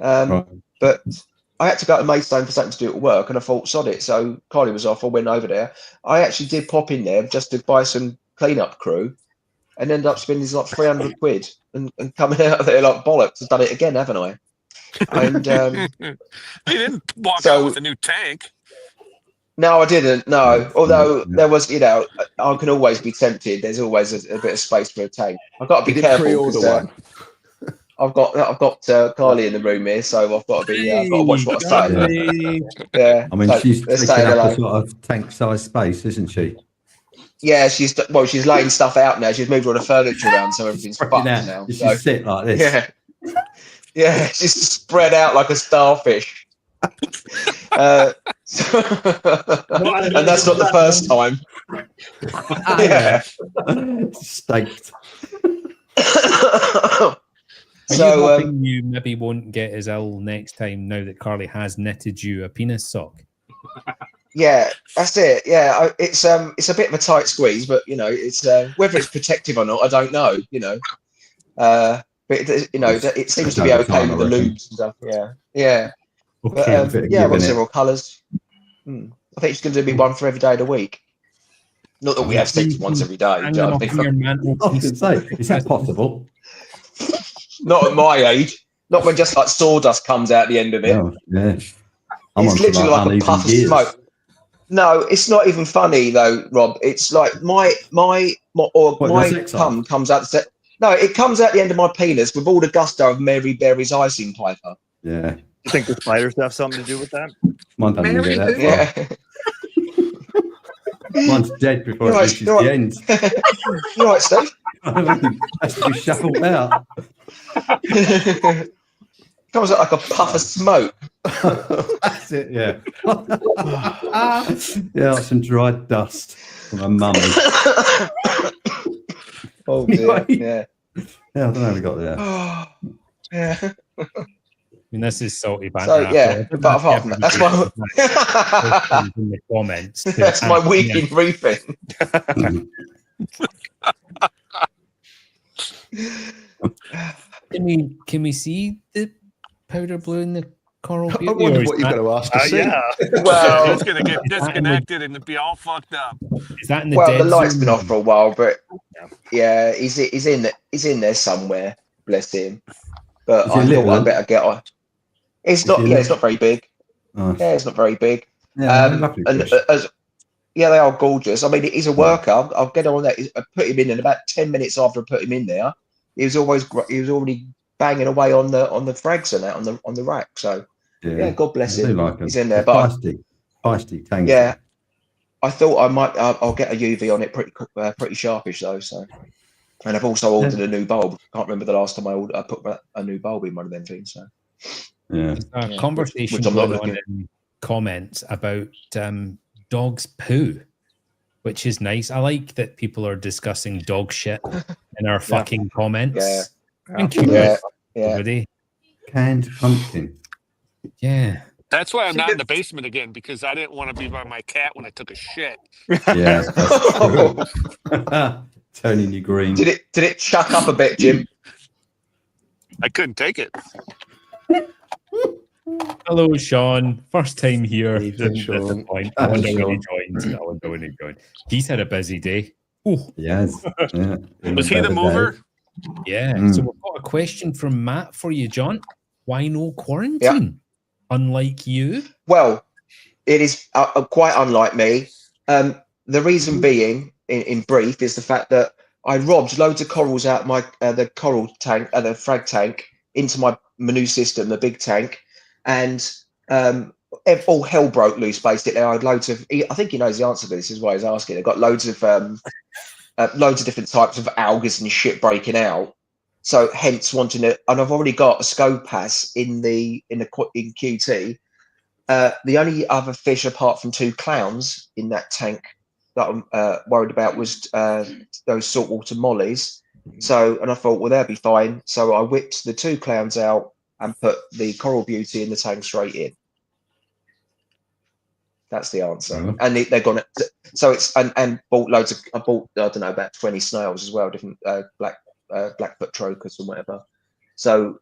But I had to go to Maidstone for something to do at work, and I thought, sod it. So Kylie was off. I went over there. I actually did pop in there just to buy some cleanup crew, and ended up spending like 300 quid and coming out of there like bollocks. I've done it again, haven't I? And you didn't walk out with a new tank. No, I didn't. No, although there was, I can always be tempted. There's always a bit of space for a tank. I've got to be careful because I've got Kylie in the room here, so I've got to be. I've got to watch what I say. Yeah, I mean, she's taking up a sort of tank-sized space, isn't she? Yeah, she's laying stuff out now. She's moved all the furniture around, so everything's fucked now. She sit like this. Yeah, she's spread out like a starfish. And that's not the first time. Yeah. Staked. So hoping you maybe won't get as ill next time now that Carly has knitted you a penis sock? Yeah, that's it. Yeah, it's a bit of a tight squeeze, but it's whether it's protective or not, I don't know. But it seems to be okay with the loops and stuff. Yeah. Okay, a bit of yeah, I've got giving it. several colours. I think she's going to do me one for every day of the week. Not that we have sex once every day. Hanging Do you know off what I mean? your mantle I was going to say, is that possible? Not at my age. Not when just like sawdust comes out the end of it. Oh, yeah. I'm It's on literally like a uneven puff of gears. smoke. No, it's not even funny though, Rob. It's like my sex cum off? comes out. No, it comes out the end of my penis with all the gusto of Mary Berry's icing piper. Yeah. You think the spiders have something to do with that? Mine doesn't even get that far. Yeah. Mine's dead before it reaches the end. You're right, Steve. Has to be shuffled out. Comes out like a puff of smoke. That's it, yeah. Yeah, like some dried dust from a mummy. Oh dear, yeah. Yeah, I don't know how we got there. Yeah. I mean, this is salty banter. So yeah, but apart from that, that's my in the comments. that's my week in reefing. Can we see the powder blue in the coral beauty? I wonder what you're going to ask to see. Yeah. Well, It's going to get disconnected and be all fucked up. Is that in the well, dead the light's zone? been off for a while, but yeah, he's in there somewhere. Bless him. But Is he I little, thought I then? better get on. It's not. Yeah, it's not very big. Oh. Yeah, it's not very big. Yeah, lovely and fish. yeah, they are gorgeous. I mean, he's a worker. I'll get on that. I put him in, and about 10 minutes after I put him in there, he was already banging away on the frags and that on the rack. So yeah, God bless I do him. like 'em. He's in there, They're but feisty tanks. yeah, I thought I might. I'll get a UV on it pretty sharpish though. So, and I've also ordered a new bulb. Can't remember the last time I put a new bulb in one of them things. So Yeah. A conversation which I'm not going on looking. in comments about dogs poo, which is nice. I like that people are discussing dog shit in our fucking comments. Yeah. Thank you, Yeah. everybody. Canned pumpkin. Yeah. That's why I'm not in the basement again, because I didn't want to be by my cat when I took a shit. Yeah. Turning you green. Did it chuck up a bit, Jim? I couldn't take it. Hello, Sean. First time here. Evening, Sean. I wonder when he joined. He's had a busy day. Oh, Yes. Yeah. Was he the mover? yeah. Mm. So we've got a question from Matt for you, John. Why no quarantine? Unlike you. Well, it is quite unlike me. The reason being, in brief, is the fact that I robbed loads of corals out my the coral tank, the frag tank, into my Manu system, the big tank, and all hell broke loose. Basically, I had loads of. I think he knows the answer to this. Is why he's asking. I got loads of different types of algae and shit breaking out. So hence wanting it, and I've already got a scopass in QT. The only other fish apart from 2 clowns in that tank that I'm worried about was those saltwater mollies. So, and I thought, well, they'll be fine. So I whipped the 2 clowns out and put the coral beauty in the tank straight in. That's the answer. Mhm. And they're gonna. So it's and bought loads of. I bought I don't know about 20 snails as well, different blackfoot trocus and whatever. So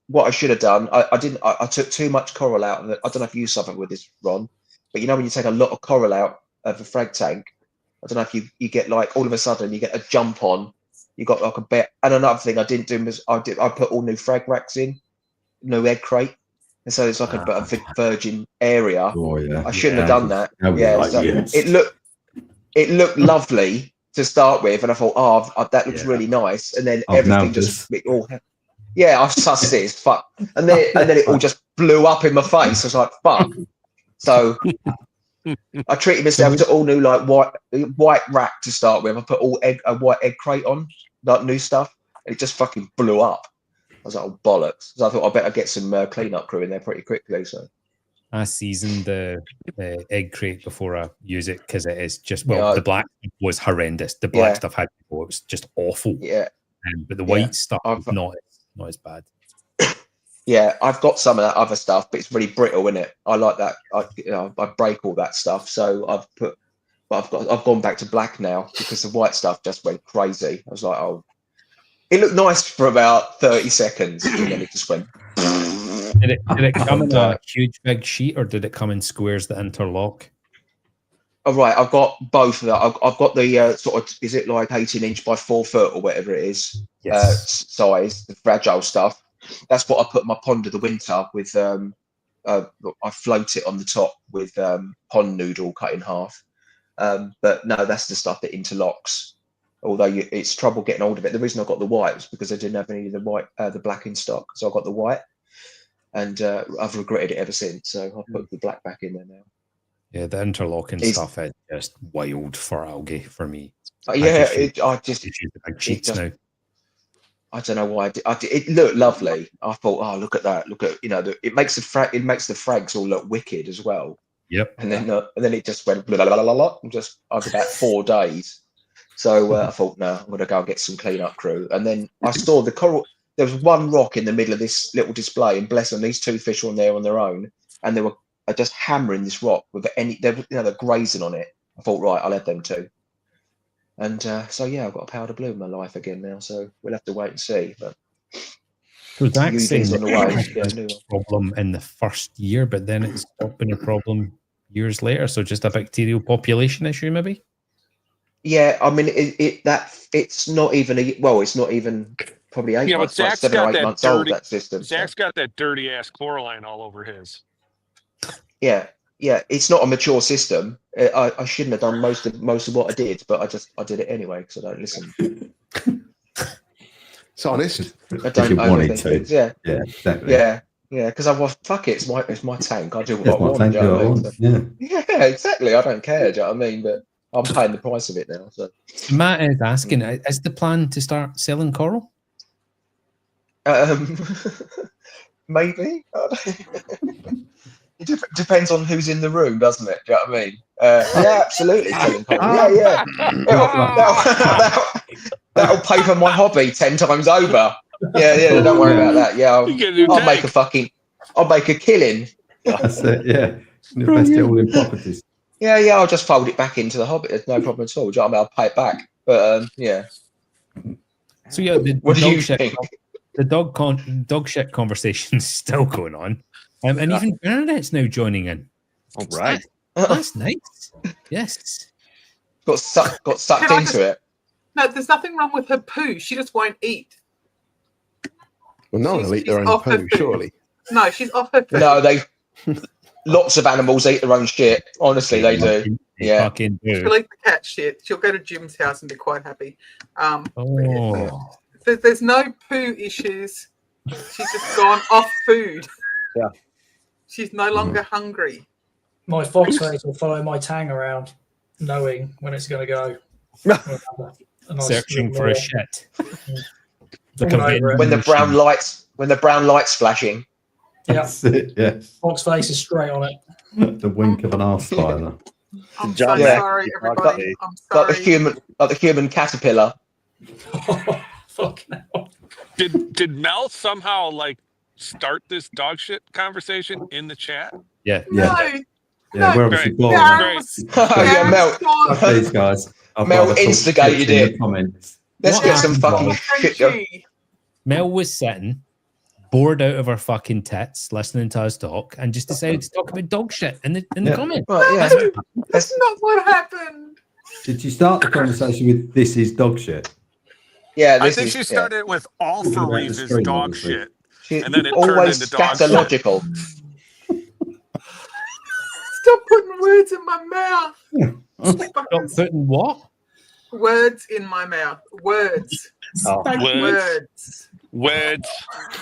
what I should have done, I didn't. I took too much coral out of it. I don't know if you suffer with this, Ron, but you know when you take a lot of coral out of a frag tank, I don't know if you get like all of a sudden you get a jump on. You got like a bit. And another thing I didn't do was I put all new frag racks in, no egg crate, and so it's like a virgin area. Oh, yeah. I shouldn't have done that. That was Yeah, like, so yes. it looked lovely to start with, and I thought, oh, that looks Yeah. really nice, and then I've everything noticed. just it all. Yeah, I've sussed it as fuck, and then it all just blew up in my face. I was like, fuck. So I treated myself to all new like white rack to start with. I put a white egg crate on, like new stuff, and it just fucking blew up. I was like, oh, bollocks. So I thought I better get some cleanup crew in there pretty quickly. So I seasoned the egg crate before I use it because it is just Yeah. the black was horrendous. The black Yeah. stuff had before, it was just awful. yeah. But the Yeah. white stuff is I've- not as bad. Yeah, I've got some of that other stuff, but it's really brittle, isn't it? I like that. I break all that stuff, so I've gone back to black now because the white stuff just went crazy. I was like, oh, it looked nice for about 30 seconds, and then it just went. And Did it come in a huge big sheet, or did it come in squares that interlock? Oh, right, I've got both of that. I've got the sort of, is it like 18 inch by 4 foot or whatever it is, size, the fragile stuff. That's what I put my pond of the winter with. I float it on the top with pond noodle cut in half. But no, that's the stuff that interlocks. Although it's trouble getting hold of it. The reason I got the white was because I didn't have any of the white, the black in stock, so I got the white, and I've regretted it ever since. So I put the black back in there now. Yeah, the interlocking stuff is just wild for algae for me. Yeah, I just use the big cheats now. I don't know why it looked lovely. I thought, oh, look at that! Look at it makes the frags all look wicked as well. Yep. And then it just went blah, blah, blah, blah, blah, and just over about 4 days. So I thought, no, I'm gonna go and get some cleanup crew. And then I saw the coral. There was one rock in the middle of this little display, and bless them, these 2 fish were on there on their own, and they were just hammering this rock with they're grazing on it. I thought, right, I'll add them too. And so yeah, I've got a powder blue in my life again now. So we'll have to wait and see. But so Zach's saying on the way. Problem in the first year, but then it's not been a problem years later. So just a bacterial population issue, maybe. Yeah, I mean it's not even it's not even probably 8 months, like 7 or 8 months old. That system. Zach's got that dirty ass coralline all over his. Yeah, it's not a mature system. I shouldn't have done most of what I did, but I did it anyway because I don't listen. It's honest. I don't overthink things. Yeah, exactly. Yeah, because fuck it. It's my tank. I do what I want. Yeah, exactly. I don't care. Do you know what I mean? But I'm paying the price of it now. So Matt is asking: is the plan to start selling coral? Maybe. It depends on who's in the room, doesn't it? Do you know what I mean? Yeah, absolutely. Yeah. That'll pay for my hobby 10 times over. Yeah. Don't worry about that. Yeah, I'll make a killing. That's it. Yeah, invest it all in properties. Yeah. I'll just fold it back into the hobby. There's no problem at all. Do you know what I mean? I'll pay it back. But yeah. So yeah, what do you think? The dog shit conversation is still going on. And even Bernadette's now joining in. All right. That's nice. Yes. Got sucked into it. No, there's nothing wrong with her poo. She just won't eat. Well, no one will eat their own poo, surely. No, she's off her food. No, lots of animals eat their own shit. Honestly, they do. Yeah. She'll eat the cat shit. She'll go to Jim's house and be quite happy. There's no poo issues. She's just gone off food. Yeah. She's no longer hungry. My fox face will follow my tang around, knowing when it's going to go. Searching for a shit. When the brown light's flashing. Yeah. That's it, yes. Fox face is straight on it. The wink of an arse spider. I'm so sorry, everybody. I'm sorry. Like the human caterpillar. Fucking hell. Did Mel somehow start this dog shit conversation in the chat? Yeah. No. Yeah, we're obviously blowing Mel. These guys. Mel instigated it. Comments. Let's get some fucking shit. Mel was sitting, bored out of her fucking tits, listening to us talk, and just decided to talk about dog shit in the comments. Right, That's not what happened. Did you start the conversation with "This is dog shit"? Yeah, I think she started with "All for Reef is dog shit," and then it turned always into dog scatological. Stop putting words in my mouth. Stop putting what? Words in my mouth. Words. Oh. Words.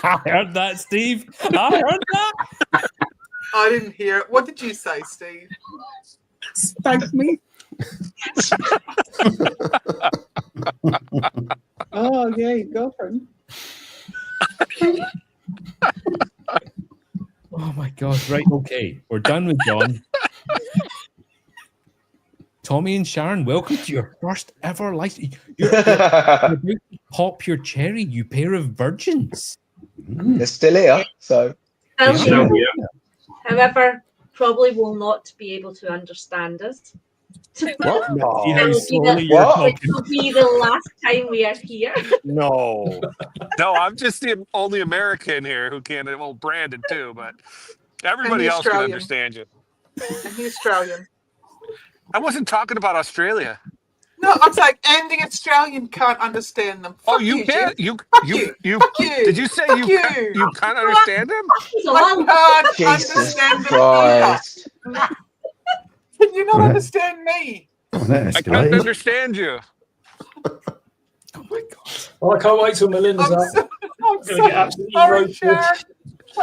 I heard that, Steve. I heard that. I didn't hear it. What did you say, Steve? Spank me. Oh, yeah, girlfriend. Oh my God! Right, okay, we're done with John. Tommy and Sharon, welcome to your first ever license. You're about to pop your cherry, you pair of virgins. They're still here, so. However, probably will not be able to understand us. What? No. See how It'll be slowly the- you're What? talking. It'll be the last time we are here. No. No, I'm just the only American here who can't. Well, Brandon too, but everybody the else can Australian. understand you. And the Australian. I wasn't talking about Australia. No, I'm saying, and the Australian can't understand them. Oh, Fuck you you, can't. Jim. You Fuck you you. Fuck you. Did you say Fuck you you. can't, you can't understand them? I can't Jesus understand them Christ. either. Can you not Well, that- understand me? Oh, that I can't escalated. understand you. Oh, I can't wait till Melinda's I'm up. so, I'm Gonna get so absolutely sorry, roasted. Sharon.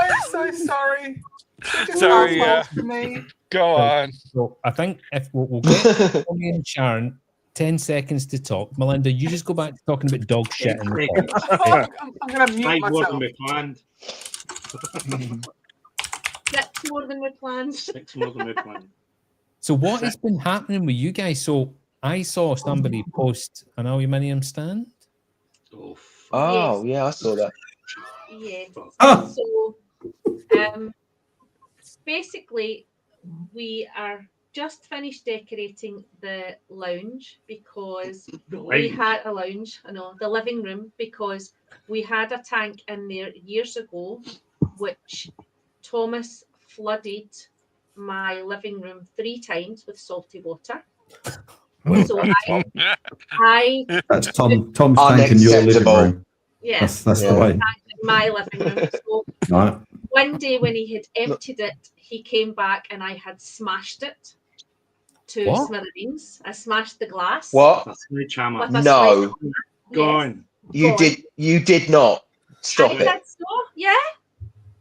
I'm so sorry. You just Sorry, assholes yeah. to me. Go on. So I think if we'll get Tommy and Sharon 10 seconds to talk. Melinda, you just go back to talking about dog shit in the pot. I'm going to mute Five more myself. than we planned. 6 more than we planned. 6 more than we planned. So what has been happening with you guys? So I saw somebody post an aluminium stand. Oh, yeah, I saw that. Yes. Ah! So, basically, we are just finished decorating the lounge because we had a lounge, I know, the living room, because we had a tank in there years ago, which Thomas flooded my living room 3 times with salty water. So I That's Tom's tank in your living room. yeah, That's the so way. tank in my living room. So Right. one day when he had emptied it, he came back and I had smashed it to What? smithereens. I smashed the glass. What? With a No. sledgehammer. Gone. You Gone. did. You did not stop I it. did so, yeah.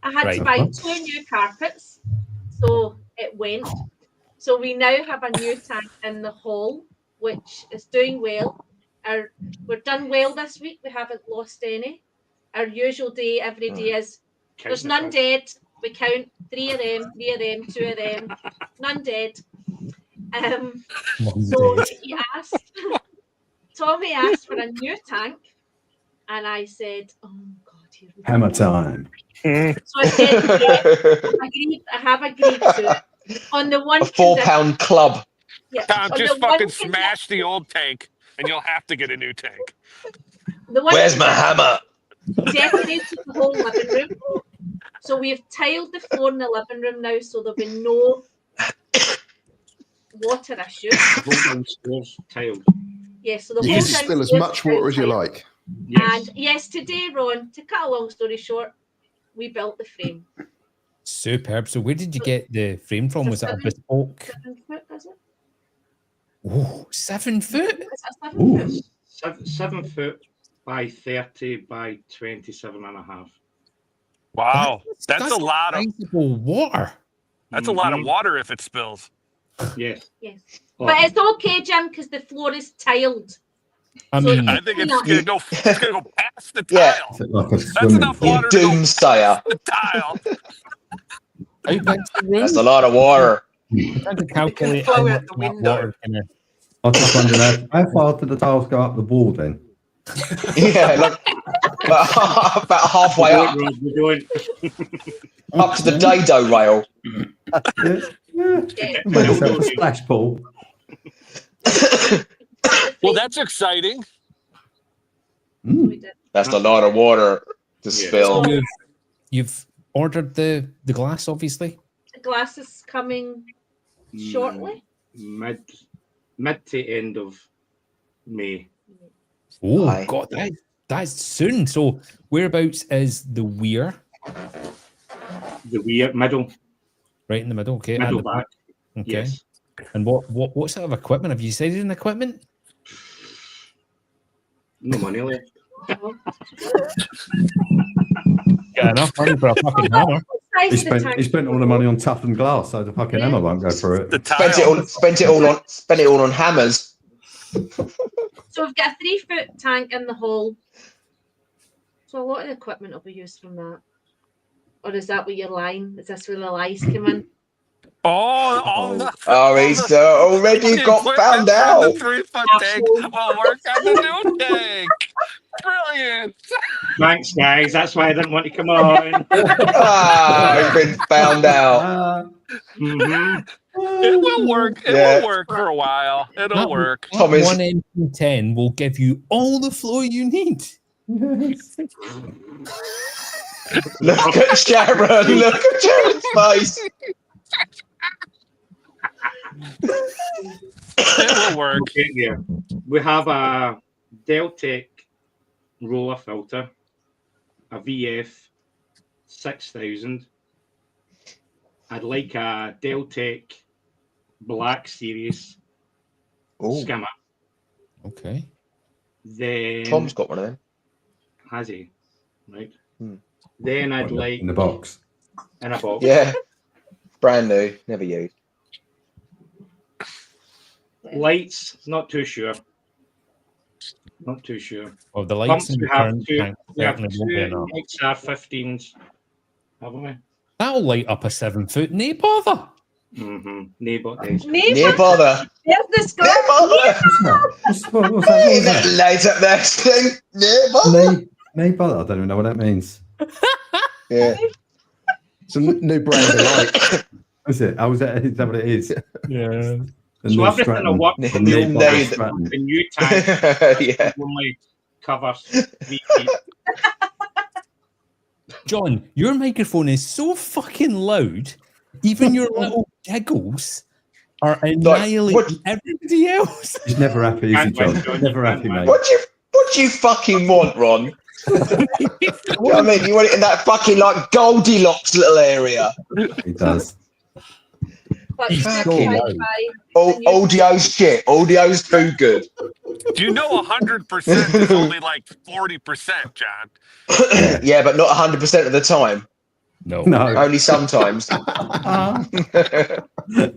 I had Right. to buy 2 new carpets, so it went. So we now have a new tank in the hall, which is doing well. We're done well this week. We haven't lost any. Our usual day every day is there's none dead. We count 3 of them, 3 of them, 2 of them, none dead. So he asked, Tommy asked for a new tank, and I said, "Oh God, here we go." Hammer time. So I said, yeah, I have agreed to it. On the one A £4 club. Yeah, Tom, on just the one fucking smash the old tank, and you'll have to get a new tank. The one Where's my hammer? Decorated the whole living room. So we've tiled the floor in the living room now, so there'll be no water issues. Tiled. Yeah, so the You whole can spill as downstairs much is water as you tiled. like. And yes, today, Ron, to cut a long story short, we built the frame. Superb. So where did you get the frame from? Was it a bespoke? 7 foot, is it? Oh, 7 foot. Is it 7 foot? 7 foot by 30 by 27.5. Wow, that's a lot of water. That's a lot of water if it spills. Yes. Yes. But it's okay, Jim, because the floor is tiled. I So mean, I think it's gonna go. It's gonna go past the Yeah. tile. Like a That's swimming enough pool. water to go Doomsayer. past the tile. That's a lot of water. I'm trying to calculate flow how out much the that window. water can. I was just wondering how far did the tiles go up the wall then? Yeah, like about halfway up. We're doing. Up to the dado rail. Maybe a splash pool. Well, that's exciting. That's a lot of water to spill. So you've ordered the glass, obviously. The glass is coming shortly. Mid to end of May. Oh Aye. God, that's soon. So whereabouts is the weir? The weir middle. Right in the middle. Okay. Middle at the back. Okay. Yes. And what sort of equipment have you decided in equipment? No money left. Got enough money for a fucking hammer. He spent all the money on toughened glass, so the fucking hammer won't go through it. The Spent it all on hammers. So we've got a 3 foot tank in the hall. So a lot of the equipment will be used from that. Or is that what you're lying? Is this where the lies come in? Oh, he's already got found out. The 3-foot tank will work on the new tank. Brilliant. Thanks, guys. That's why I didn't want to come on. Ah, he's been found out. Mhm. It will work. It will work for a while. It'll work. One MP10 will give you all the flow you need. Look at Sharon. Look at Sharon's face. It will work. Okay, yeah. We have a Deltec roller filter, a VF 6000. I'd like a Deltec Black Series skimmer. Okay. Then Tom's got one of them. Has he? Right. Then I'd like in the box. In a box. Yeah. Brand new, never used. Lights, not too sure. Not too sure. Oh, the lights in we the have current two, tank we have certainly won't be enough. two XR15s, haven't we? That'll light up a 7 foot. Nay bother. Nay bother. Near bother. There's the score. Near bother. What's that? That lights up that thing. Near bother. Nay bother. I don't even know what that means. Yeah. It's a new brand of light. Is it? Oh, is that what it is? Yeah. So everything will work for the new tank. Yeah. Only covers 3 feet. John, your microphone is so fucking loud. Even your little giggles are annihilating everybody else. He's never happy, is he, John? Never happy, mate. What do you fucking want, Ron? You know what I mean? You want it in that fucking like Goldilocks little area. He does. Audio's shit. Audio's too good. Do you know 100% is only like 40%, John? Yeah, but not 100% of the time. No. Only sometimes.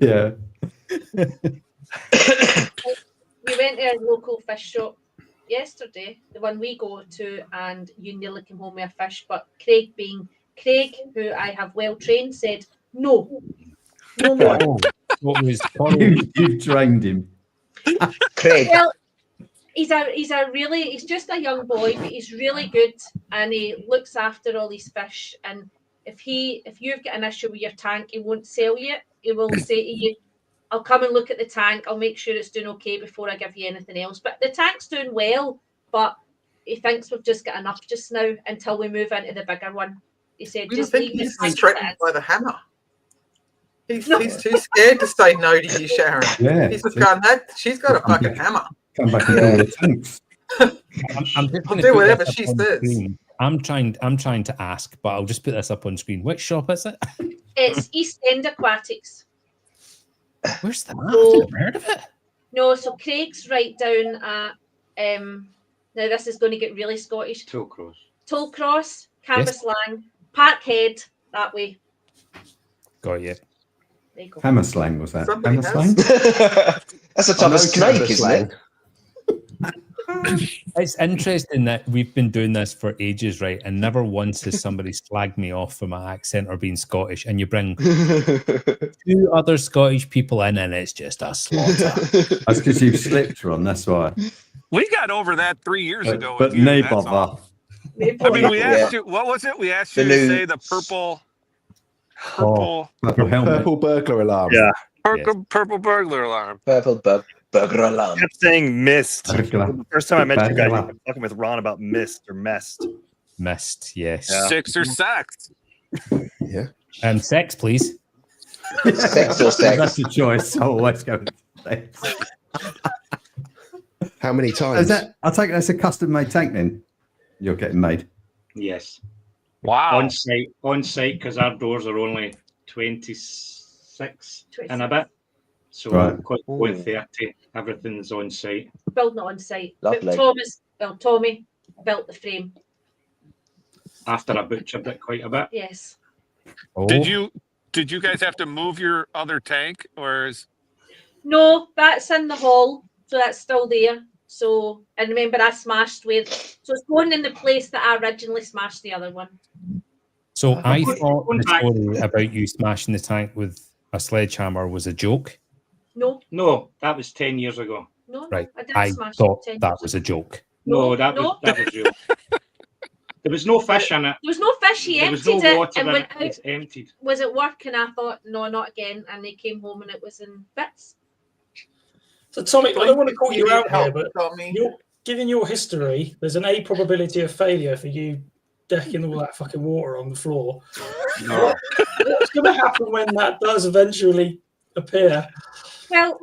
Yeah. We went to a local fish shop yesterday, the one we go to, and you nearly came home with a fish, but Craig, who I have well trained, said no. No more. What was you drained him. Craig. Well, he's just a young boy, but he's really good, and he looks after all these fish. And if you've got an issue with your tank, he won't sell you. He will say to you, "I'll come and look at the tank. I'll make sure it's doing okay before I give you anything else." But the tank's doing well, but he thinks we've just got enough just now until we move into the bigger one. He said, "Just leave he's the tank threatened as by the hammer. He's too scared to say no to you, Sharon. Yeah. He's just going, she's got a fucking hammer. Come back and do all the tanks. I'll do whatever she says. I'm trying to ask, but I'll just put this up on screen. Which shop is it? It's East End Aquatics. Where's that? I've never heard of it. No, so Craig's right down at now this is going to get really Scottish. Tollcross, Cambuslang, Parkhead, that way. Got you. There you go. Hammer slang was that? Somebody Hammer has. slang? That's a type of snake, isn't it? It's interesting that we've been doing this for ages, right? And never once has somebody slagged me off for my accent or being Scottish. And you bring 2 other Scottish people in, and it's just a slaughter. That's because you've slipped, Ron. That's why. We got over that 3 years ago. But with you, nay that's bother. all. I mean, we asked you, what was it? We asked you to say the purple Purple helmet. Purple burglar alarm. Yeah. purple burglar alarm. Purple burglar alarm. I kept saying mist. Burglar. The first time I met you guys, I Burglar. was talking with Ron about mist or mest. Missed, yes. Yeah. Six or sex. Yeah. Sex, please. Sex or sex? That's a choice. I'll always go with sex. How many times? I'll take it as a custom-made tank then. You're getting made. Yes. Wow. On site, because our doors are only 26 and a bit. So Right. going 30, everything's on site. Building it on site. Lovely. Tommy built the frame. After I butchered it quite a bit. Yes. Oh. Did you guys have to move your other tank, or is No, that's in the hall, so that's still there. So, and remember, I smashed so it's going in the place that I originally smashed the other one. So I thought the story about you smashing the tank with a sledgehammer was a joke. No, that was 10 years ago. No, Right. I didn't I smash thought it 10 that years was a joke. No, that was real. There was no fish in it. There was no fish. He There was emptied no it water and in went it. out. It's emptied. Was at work, and I thought, no, not again. And they came home, and it was in bits. So, Tommy, I don't want to call you out here, Help, but Tommy. given your history, there's an A probability of failure for you decking all that fucking water on the floor. No. What's going to happen when that does eventually appear? Well,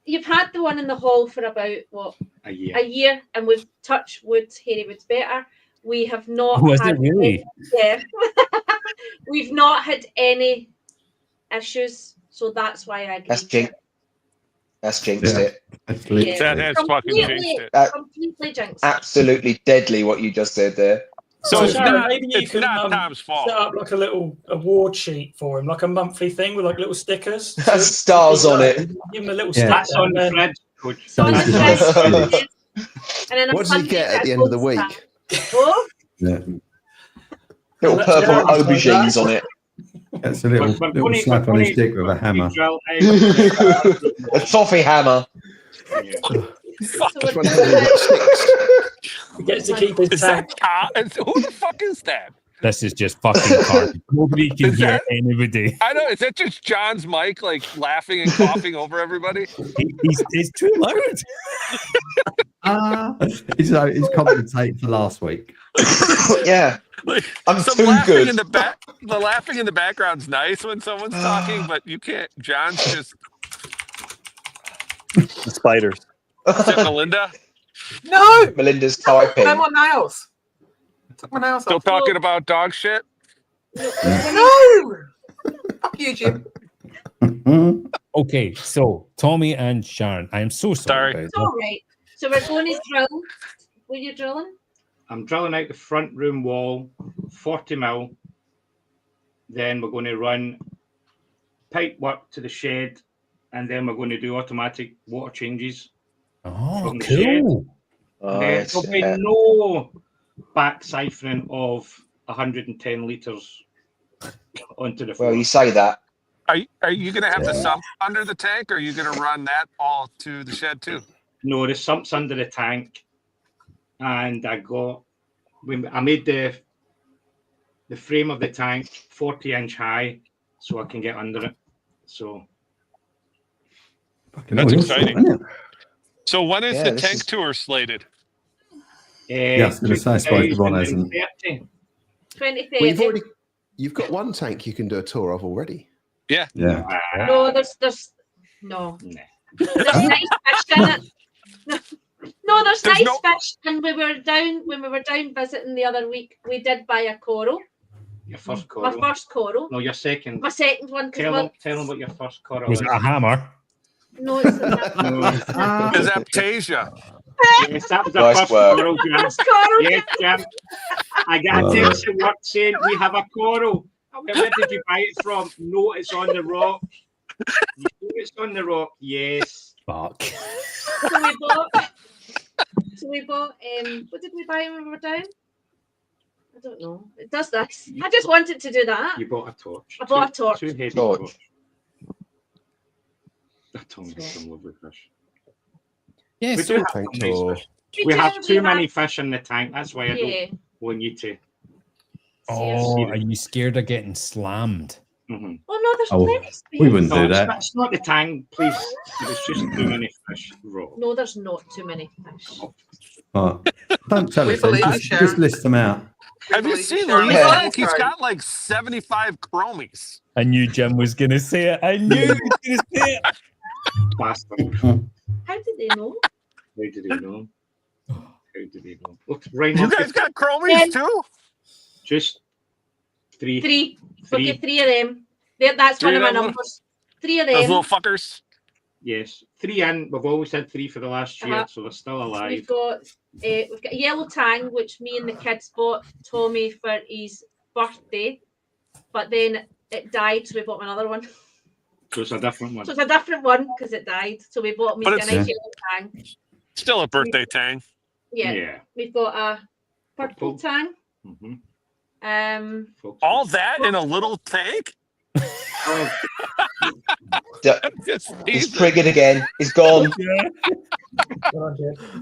you've had the one in the hall for about, what, A year. a year, and we've touched wood, hairy wood's better. We have not Was had it really? yeah. We've not had any issues, so that's why I agreed. That's jinxed it. Yeah. That has fucking jinxed it. Completely jinxed. Absolutely deadly what you just said there. So it's Sharon, not, maybe you it's can not Tom's fault. set up like a little award sheet for him, like a monthly thing with like little stickers. Stars on it. Give him a little Yeah. sticker. That's on the fridge, coach. It's on the That's- fridge. And then on What does he Sunday, get at the I end of the go to week? that. Oh, Yeah. Little purple aubergines on it. That's a little, We're little gonna- slap we're on his gonna- dick with a hammer. drill A toffee hammer. Yeah. so Just we're one doing that it. sticks. He gets to keep his Is tank. that who the fuck is that? This is just fucking hard. Nobody can Is hear that- anybody. I know. Is that just John's mic, like laughing and coughing over everybody? He's too loud. He's compensating for last week. Yeah. Like, I'm some too laughing good. in the back. The laughing in the background's nice when someone's talking, but you can't. John's just. The spiders. Is it Melinda? No, Melinda's typing. no more nails. Took my nails Still off. talking about dog shit? No. Fuck you, Jim. Okay, so Tommy and Sharon, I am so sorry. Sorry. About It's all right. So we're going to drill. Were you drilling? I'm drilling out the front room wall, 40 mil. Then we're going to run pipe work to the shed, and then we're going to do automatic water changes. Oh, From the shed. cool. Nice. There'll be no back siphoning of 110 litres onto the floor. Well, you say that. Are you going to have the sump under the tank, or are you going to run that all to the shed too? No, the sump's under the tank, and I made the frame of the tank 40-inch high, so I can get under it. So That's exciting. So when is Yeah, the this tank is- tour slated? Yeah, I was going to say, I suppose Ron hasn't. 2030. 2030. Well, you've got one tank you can do a tour of already. Yeah. Yeah. No, there's no. Nah. There's nice fish in it. No, there's There's nice no- fish. And when we were down visiting the other week, we did buy a coral. Your first My coral. first coral. No, your second. My second one. Tell Because them what your first coral Was is. it a hammer? no, it's not. No. Is Aptasia? Yes, that was the Nice first work. coral, Jim. First coral. Yes, Jim. I got Love a text at work saying we have a coral. Where did you buy it from? No, it's on the rock. You know it's on the rock. Yes. Fuck. So we bought. What did we buy when we were down? I don't know. It does this. I just wanted to do that. You bought a torch. I bought a torch. Two heavy Torch. torch. That Tommy has some lovely fish. Yeah, We so do have Tank some nice tour. fish. We do, have too we many have- fish in the tank. That's why I Yeah. don't want you to. Oh, are you scared of getting slammed? Mhm. Oh no, there's Oh, plenty of space. We wouldn't No, do that. it's not the tank, please. It's just too many fish raw. No, there's not too many fish. Right. Don't tell We us. Then. believe you, Just Sharon. list them out. Have you Believe seen Sharon. Lee's Yeah. tank? He's got like 75 chromies. I knew Jim was going to say it. I knew he was going to say it. Bastard. How did they know? How did he know? How did he know? Look, Ryan, You guys got chromies too? just three. Three. Three. Okay, 3 of them. That's Three one of my of them? numbers. 3 of Those them. little fuckers. Yes, 3 in. We've always had 3 for the last year, Uh-huh. so they're still alive. We've got a yellow tang, which me and the kids bought Tommy for his birthday, but then it died, so we bought another one. So it's a different one. So it's a different one because it died. So we bought me a But nice it's- yellow tang. Still a birthday tang. Yeah. We've got a purple tang. Mhm. Um, Folks, All that in a little tank? He's triggered again. He's gone.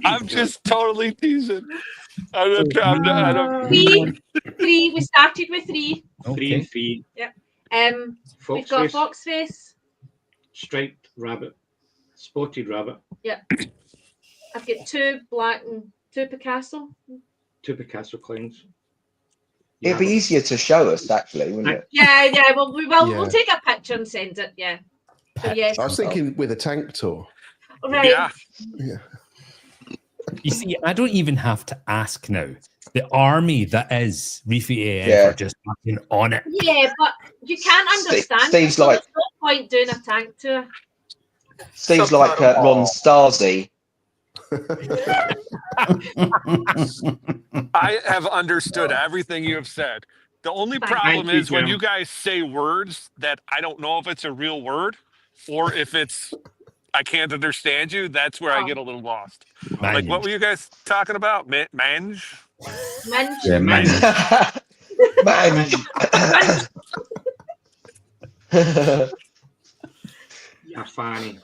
I'm just totally teasing. I don't. Three. We started with three. Three and three. Yep. Fox We've got face, fox face. striped rabbit, spotted rabbit, Yep. I've got two black and two Picasso. two Picasso clowns. It'd be easier to show us, actually, wouldn't it? Yeah. Well, Yeah. we'll take a picture and send it. Yeah. So yes. I was thinking with a tank tour. Right. Yeah. You see, I don't even have to ask now. The army that is Reefy AF Yeah. are just fucking on it. Yeah, but you can't understand. Steve's so like- there's no point doing a tank tour. Steve's like Ron Stasi. I have understood everything you have said. The only problem Thank you, is when Jim. you guys say words that I don't know if it's a real word or if it's I can't understand you. That's where I get a little lost. Like, what were you guys talking about? Mange? Mange. Yeah, man. You're funny.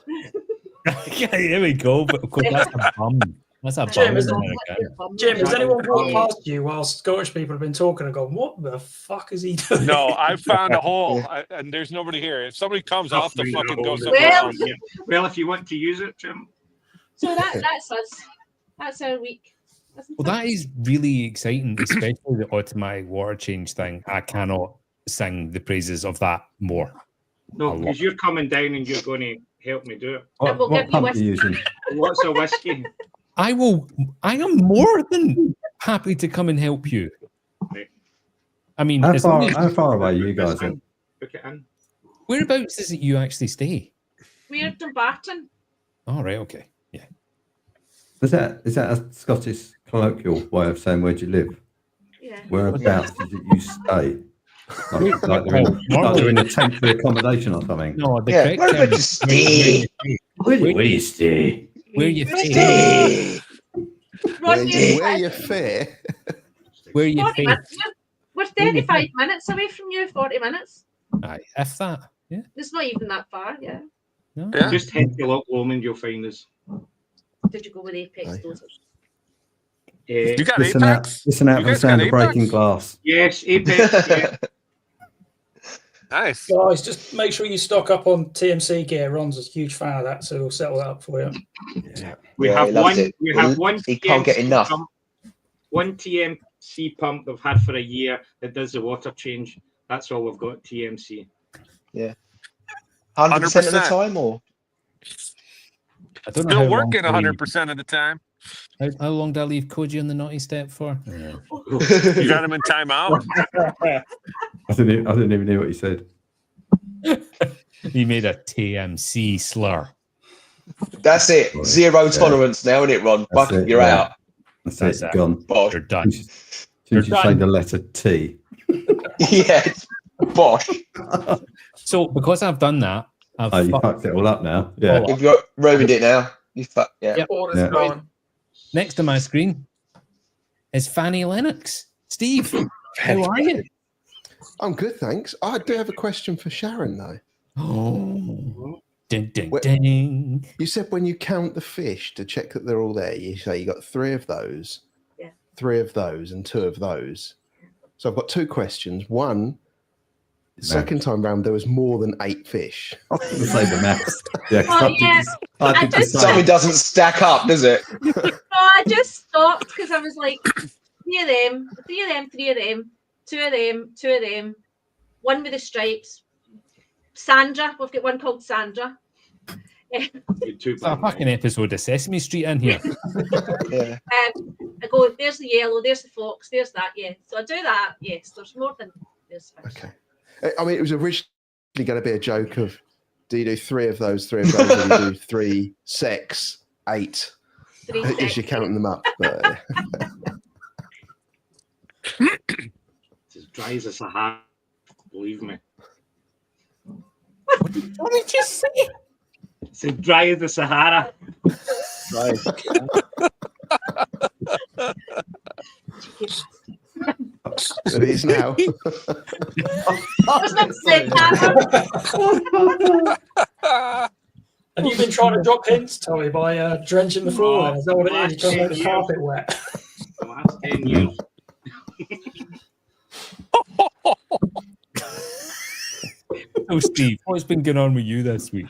Yeah, here we go. But of course, that's a bum. That's a Jim, bum. is isn't that- it? Jim, has anyone walked past you while Scottish people have been talking and gone, what the fuck is he doing? No, I found a hole and there's nobody here. If somebody comes, I'll have to fucking go somewhere Well- else. Well, if you want to use it, Jim. So that's us. That's our week. Well, that is really exciting, especially the automatic water change thing. I cannot sing the praises of that more. No, because you're coming down and you're going to help me do it. What pump are you using? What's a whiskey? I am more than happy to come and help you. I mean, How as long as- far away are you guys in? Book it in. whereabouts is it you actually stay? We're Dumbarton. All right, okay. Yeah. Is that a Scottish colloquial way of saying where do you live? Yeah. Whereabouts is it you stay? Like they're in a temporary accommodation or something. No, the Yeah, correct where term would you is stay? Where do you stay? where you stay. Ron, Where you fair? Where you 40 stay. minutes. We're 35 minutes away from you. 40 minutes. Aye, if that. Yeah. It's not even that far. Yeah. No. Yeah. Just head to Loch Lomond, you'll find us. Did you go with Apex dosers? You got Listen out, Apex? listen out You for the guys got sound of Apex? breaking glass. Yes, Apex. Yeah. Nice. Guys, just make sure you stock up on TMC gear. Ron's a huge fan of that, so we'll settle that up for you. We Yeah, have he loves one. it. We have one. He can't get TMC enough. Pump, one TMC pump they've had for a year that does the water change. That's all we've got. TMC. 100% of the time, or I don't know Still how long working do I leave- 100% of the time. How long do I leave Koji on the naughty step for? You got him in timeout. I didn't even know what he said. He made a TMC slur. that's it. Zero tolerance now, isn't it, Ron? That's Bucket, it, you're yeah. out. That's That's it, it. gone. Bosh. You're done. Since You're you say done. the letter T. Yeah, bosh. So because I've done that, I've Oh, you fucked- fucked it all up now. Yeah. all up. If you've ruined it now, you fuck. Yeah. Yep. Order's Yeah. gone. Next to my screen is Fanny Lennox. Steve, how are you? I'm good, thanks. I do have a question for Sharon, though. Oh, ding, ding, Where- ding. You said when you count the fish to check that they're all there, you say you got 3 of those, Yeah. 3 of those, and 2 of those. So I've got 2 questions. One, the second time round, there was more than 8 fish. I was going to say the maths. Yeah, 'cause Oh, I did yeah. the- I did the just- same. Something doesn't stack up, does it? No, I just stopped because I was like, 3 of them, 3 of them, 3 of them, 2 of them, 2 of them, one with the stripes. Sandra, we've got one called Sandra. It's a fucking episode of Sesame Street in here. Yeah. I go, there's the yellow, there's the fox, there's that, yeah. So I do that, yes. There's more than there's fish. Okay. I mean, it was originally going to be a joke of, do you do 3 of those, 3 of those, or do you do 3, 6, 8? 3 As sex. you're counting them up. But, It's as dry as a Sahara. Believe me. What did you say? It's as dry as the Sahara. It is now. That's not said, Have you been trying to drop hints, Tommy, by drenching the floor? Then? Is that what it is? You're trying to make the carpet wet? The last 10 years. Oh, Steve, what's been going on with you this week?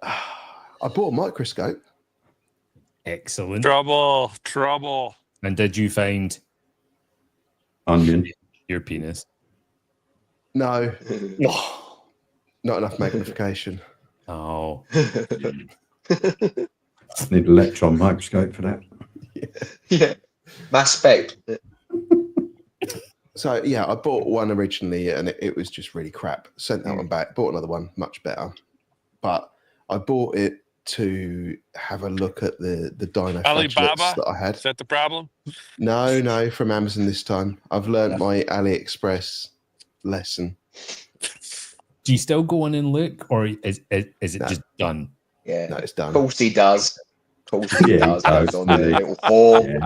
I bought a microscope. Excellent. Trouble. And did you find onion? Your penis? No. Not enough magnification. Oh. Need an electron microscope for that. Yeah. Mass spec. So yeah, I bought one originally and it was just really crap. Sent that one back, bought another one, much better. But I bought it to have a look at the dino flagellates that I had. Is that the problem? No, from Amazon this time. I've learned my AliExpress lesson. Do you still go on and look, or is it just done? Yeah, no, it's done. Of course he does. Of course he does. does, Goes on there, little whore.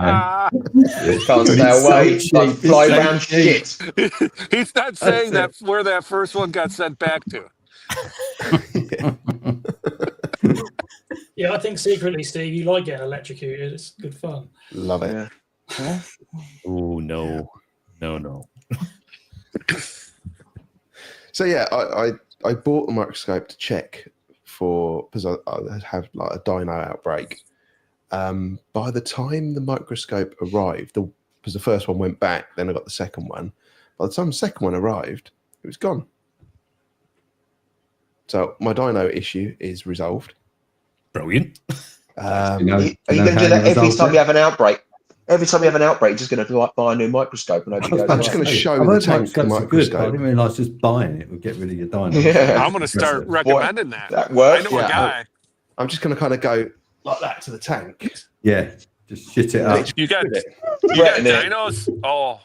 Can't stay It's away. so Like cheap, fly it's so around shit. He's not saying that where that first one got sent back to. Yeah, I think secretly, Steve, you like getting electrocuted. It's good fun. Love it. Yeah. Oh no. So yeah, I bought a microscope to check for, because I have like a dino outbreak. By the time the microscope arrived, because the first one went back, then I got the second one. By the time the second one arrived, it was gone. So my dino issue is resolved. Brilliant. Are you going to do that every time you have an outbreak? Every time you have an outbreak, you're just going to buy a new microscope and I'm just going to show the tank the microscope. Good, I didn't realise just buying it would get rid of your dino. Yeah. I'm going to start recommending that. That works. I know a guy. I'm just going to kind of go like that to the tank. Yeah, just shit it up. You got dinos? Oh,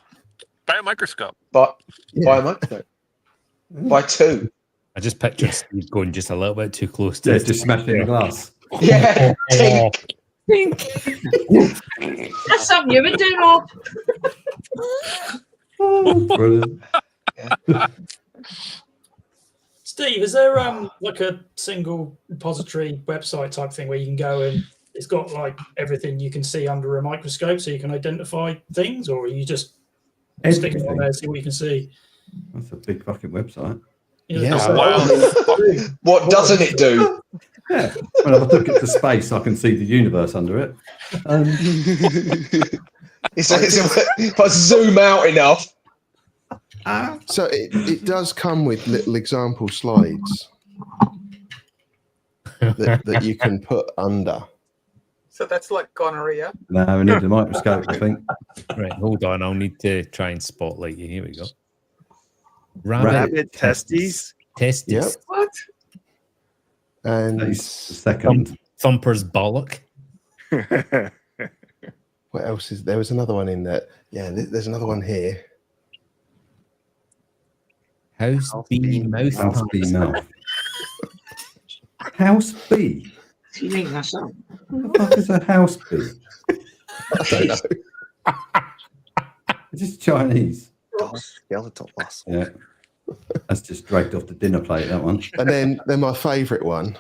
buy a microscope. Buy a microscope. Buy two. I just picture Steve going just a little bit too close to Yeah, just smashing the glass. Yeah. Tink. That's something you would do, Rob. Brilliant. Steve, is there like a single repository website type thing where you can go and it's got like everything you can see under a microscope so you can identify things, or are you just stick it on there and see what you can see? That's a big fucking website. What doesn't it do? Yeah. Well, if I took it to space, I can see the universe under it. If I zoom out enough. So it does come with little example slides that you can put under. So that's like gonorrhea. No, we need a microscope, I think. Right, hold on. I'll need to try and spotlight you. Here we go. Rabbit testes. Testes. Yep. What? And the second. Thumper's bollock. What else is there? Was another one in there. Yeah, there's another one here. House bee mouth. House bee mouth. House bee. Do you think that's up? What the fuck is a house bee? I don't know. It's just Chinese. Skeletal muscle. Yeah. That's just dragged off the dinner plate, that one. And then my favourite one.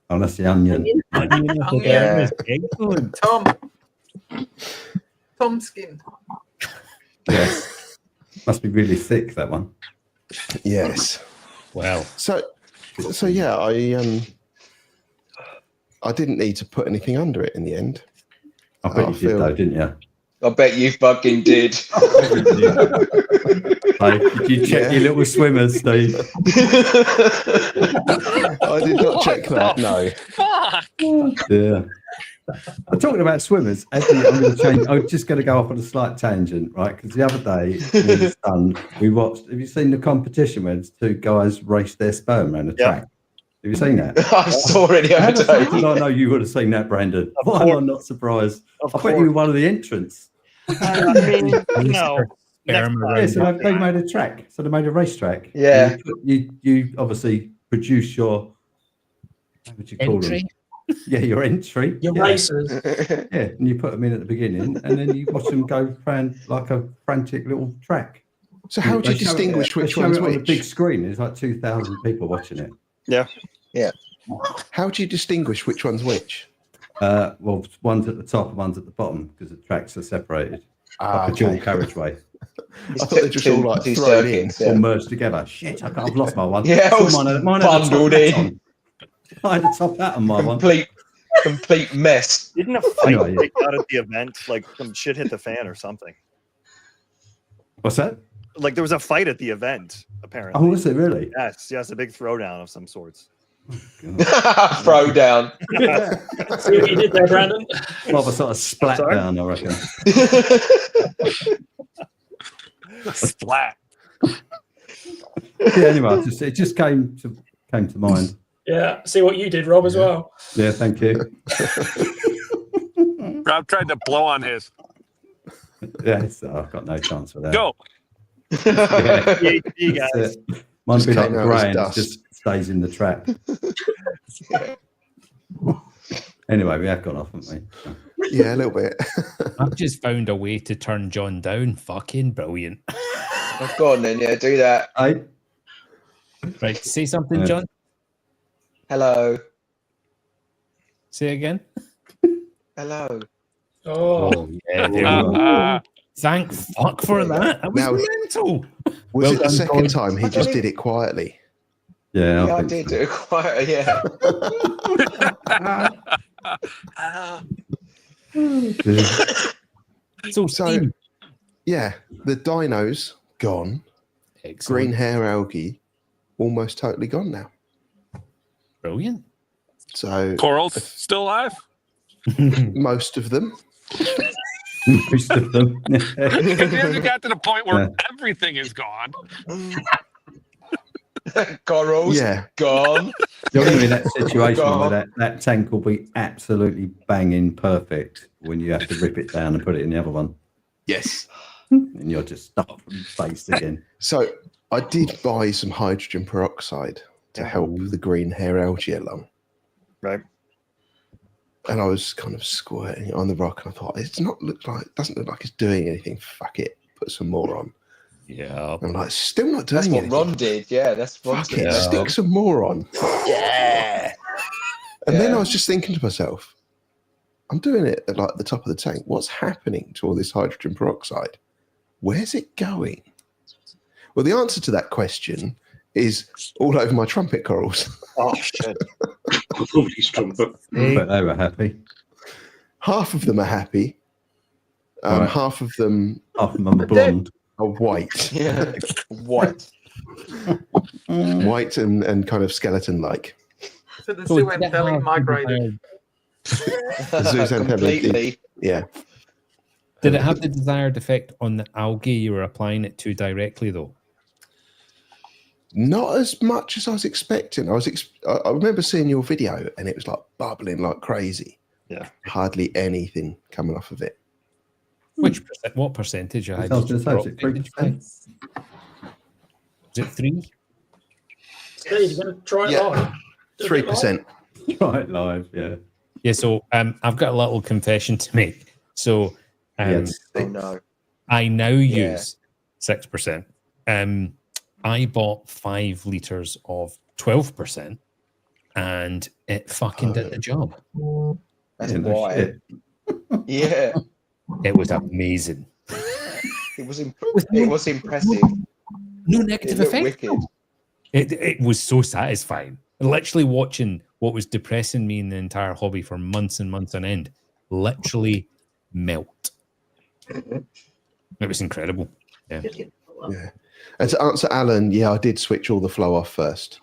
Oh, that's the onion. Yeah. Excellent. Tom skin. Yes. Must be really thick, that one. Yes. Wow. So yeah, I didn't need to put anything under it in the end. I bet you did, though, didn't you? I bet you fucking did. Like, did you check your little swimmers, Steve? I did not check that. No. Fuck. Yeah. I'm talking about swimmers. Actually, I'm just going to go off on a slight tangent, right? Because the other day, with the son, we watched. Have you seen the competition where two guys raced their sperm around a track? Have you seen that? I saw it the other day. I know you would have seen that, Brandon. Why am I not surprised? I bet you were one of the entrants. I mean, no. Yeah, so they made a track. So they made a racetrack. Yeah. You obviously produce your, what would you call them? Yeah, your entry. Your yeah. races. Yeah, and you put them in at the beginning, and then you watch them go around like a frantic little track. So how do you distinguish which one's on a big which? screen. There's like 2,000 people watching it. Yeah. Yeah. How do you distinguish which one's which? Well, one's at the top and one's at the bottom because the tracks are separated. Like a dual carriageway. I thought they're just all like thrown in or merged together. Shit, I've lost my one. Yeah, mine bundled in. I had the top hat on my one. Complete mess. Didn't a fight break out at the event? Like some shit hit the fan or something. What's that? Like there was a fight at the event, apparently. Oh, was it really? Yes, a big throwdown of some sorts. Throwdown. See what you did there, Brandon? Well, a sort of splat down, I reckon. Splat. Yeah, anyway, it just came to mind. Yeah, see what you did, Rob, as well. Yeah, thank you. Rob tried to blow on his. Yeah, I've got no chance for that. Go. You guys. Mine's been like came out grey as and it dust. just stays in the trap. Anyway, we have gone off, haven't we? Yeah, a little bit. I've just found a way to turn John down. Fucking brilliant. Oh, go on then, yeah, do that. Right, say something, John. Hello. Say it again. Hello. Oh, yeah, there we go. Thank fuck for that. That was Now- mental. Was Well it the done, second Colin. time he just did it quietly? Yeah, Yeah, I did do it quite. Yeah. So, yeah, the dinos gone. Excellent. Green hair algae almost totally gone now. Brilliant. So Corals still alive? most of them. Most of them. Because you got to the point where everything is gone. Corals gone. You're going to be in that situation where that tank will be absolutely banging perfect when you have to rip it down and put it in the other one. Yes. And you're just stuck from space again. So I did buy some hydrogen peroxide to help the green hair algae along. Right. And I was kind of squirting it on the rock, and I thought, doesn't look like it's doing anything. Fuck it, put some more on. Yeah. And I'm like, still not doing That's what anything. Ron did. Yeah, that's what Fuck it, stick some more on. Yeah. And then I was just thinking to myself, I'm doing it at like the top of the tank. What's happening to all this hydrogen peroxide? Where's it going? Well, the answer to that question is all over my trumpet corals. Oh shit! Nobody's trumpet. But they were happy. Half of them are happy. Right. Half of them are blonde. Are white. Yeah, white. White and kind of skeleton-like. So the zooanthely migrated. The zooxanthellae, Completely. yeah. Did it have the desired effect on the algae you were applying it to directly, though? Not as much as I was expecting. I remember seeing your video, and it was like bubbling like crazy. Yeah. Hardly anything coming off of it. What percentage? I was going to say, is it 3%? Is it 3? Steve, you're going to try it live? 3%. Try it live, yeah. Yeah, so I've got a little confession to make. So Yes. Oh, no. I now use 6%. I bought 5 litres of 12%, and it fucking did the job. That's why. Yeah. It was amazing. It was impressive. No negative It looked effect. wicked. It was so satisfying. Literally watching what was depressing me in the entire hobby for months and months on end literally melt. It was incredible. Yeah. Yeah. And to answer Alan, I did switch all the flow off first.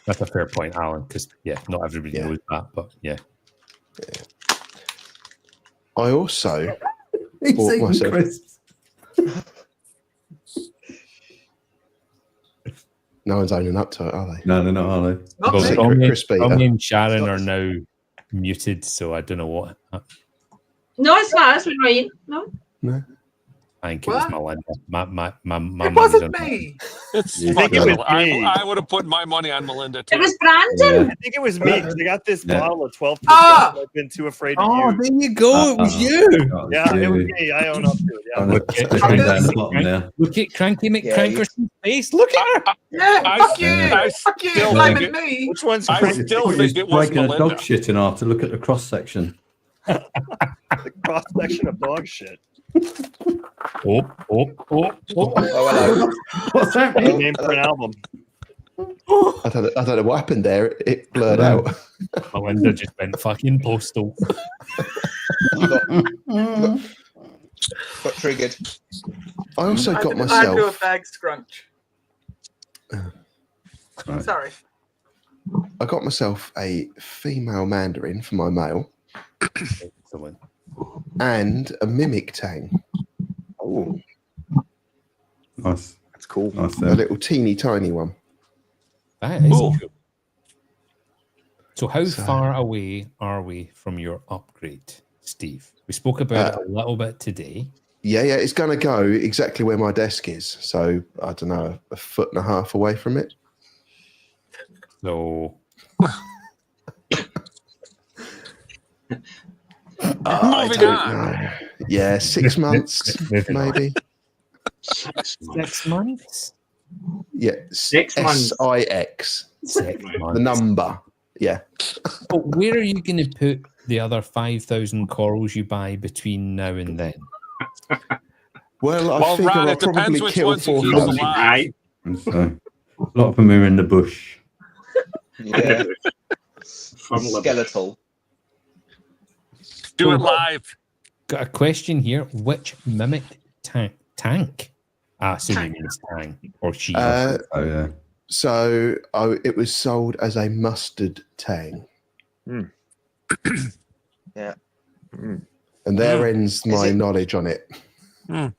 That's a fair point, Alan, because not everybody knows that, but yeah. I also bought myself. No one's owning up to it, are they? No, they're not, are they? Not me. Tommy and Sharon are now muted, so I don't know what. No, it's not. That's been right. No. No. I think it was Melinda. My It money's wasn't on me. It's I think it was fucking me. I would have put my money on Melinda too. It was Brandon. I think it was me because I got this bottle of 12 Ah! I've been too afraid to Oh, use. there you go. It was you. Yeah, it was me. I own up to it. Yeah. Look at Down the bottom there. Cranky Yeah, McCrankerson's face. Look at her. Yeah, I- fuck you. I Fuck you. still Blaming think me. Which one's I crazy? still think it was breaking a Melinda. dog shit in half to look at the cross section. The cross section of dog shit. Oh. Oh, hello. What's Good happening? name for an album. I don't know what happened there. It blurred out. Melinda just went fucking postal. Got triggered. I also got I do a myself. bag scrunch. Right. Sorry. I got myself a female mandarin for my male Excellent. and a mimic tang, Oh, Nice. that's cool. Nice. a little teeny tiny one. That is Cool. cool. So how So- far away are we from your upgrade, Steve? We spoke about it a little bit today. Yeah, it's going to go exactly where my desk is. So I don't know, a foot and a half away from it. So I Moving don't on. know. Yeah, 6 months Moving on. maybe. 6 months? Yeah, 6 months. SIX. 6 months. The number. Yeah. But where are you going to put the other 5,000 corals you buy between now and then? Well, I Well, figure Ron, I'll it depends probably which kill ones you keep 4,000. alive. Right. And so, a lot of them are in the bush. Yeah. From Liverpool. Skeletal. Do it live. Got a question here. Which mimic tank? I assume it means tang or she. Oh yeah. So it was sold as a mustard tang. Yeah. And there ends my it- knowledge on it.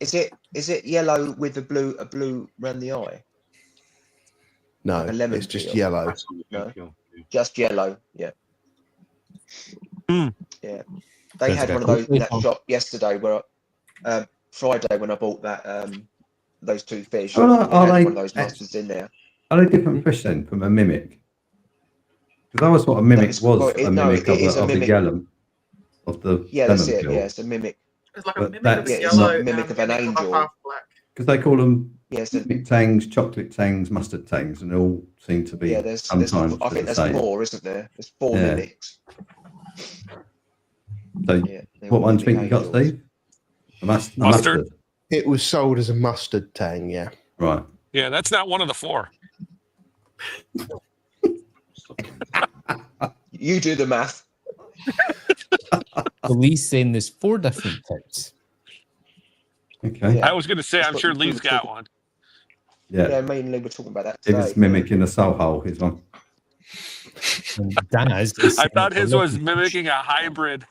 Is it yellow with a blue around the eye? No, A lemon it's just peel. yellow. No, just yellow. Yeah. Yeah. They had one of those in that shop yesterday where Friday when I bought that those two fish. Oh, they are had they- one of those mustards in there. Are they different fish then from a mimic? Because that was what a mimic it's- was. well, A no, mimic it of is a the mimic. yellow of the Yeah, that's lemon it. peel. Yeah, it's a mimic. It's like a But mimic of that's a it's yellow. not mimic of an mimic angel. a half black. Because they call them Yes, mimic tangs, chocolate tangs, mustard tangs, and they all seem to be yeah. There's sometimes I think the there's same. four, isn't there? There's four Yeah. mimics. So, Yeah. they're what all one do you think you mimic got, angels. Steve? A mustard. Mustard. It was sold as a mustard tang, yeah. Right. Yeah, that's not one of the four. You do the math. Lee's saying there's 4 different types. Okay. Yeah. I was going to say, I'm That's what sure we Lee's were got talking- one. Yeah. Yeah, me and Lee were talking about that If today. it's mimicking a soul hole, his one. And Daz is I saying thought it's his a was lucky mimicking a hybrid.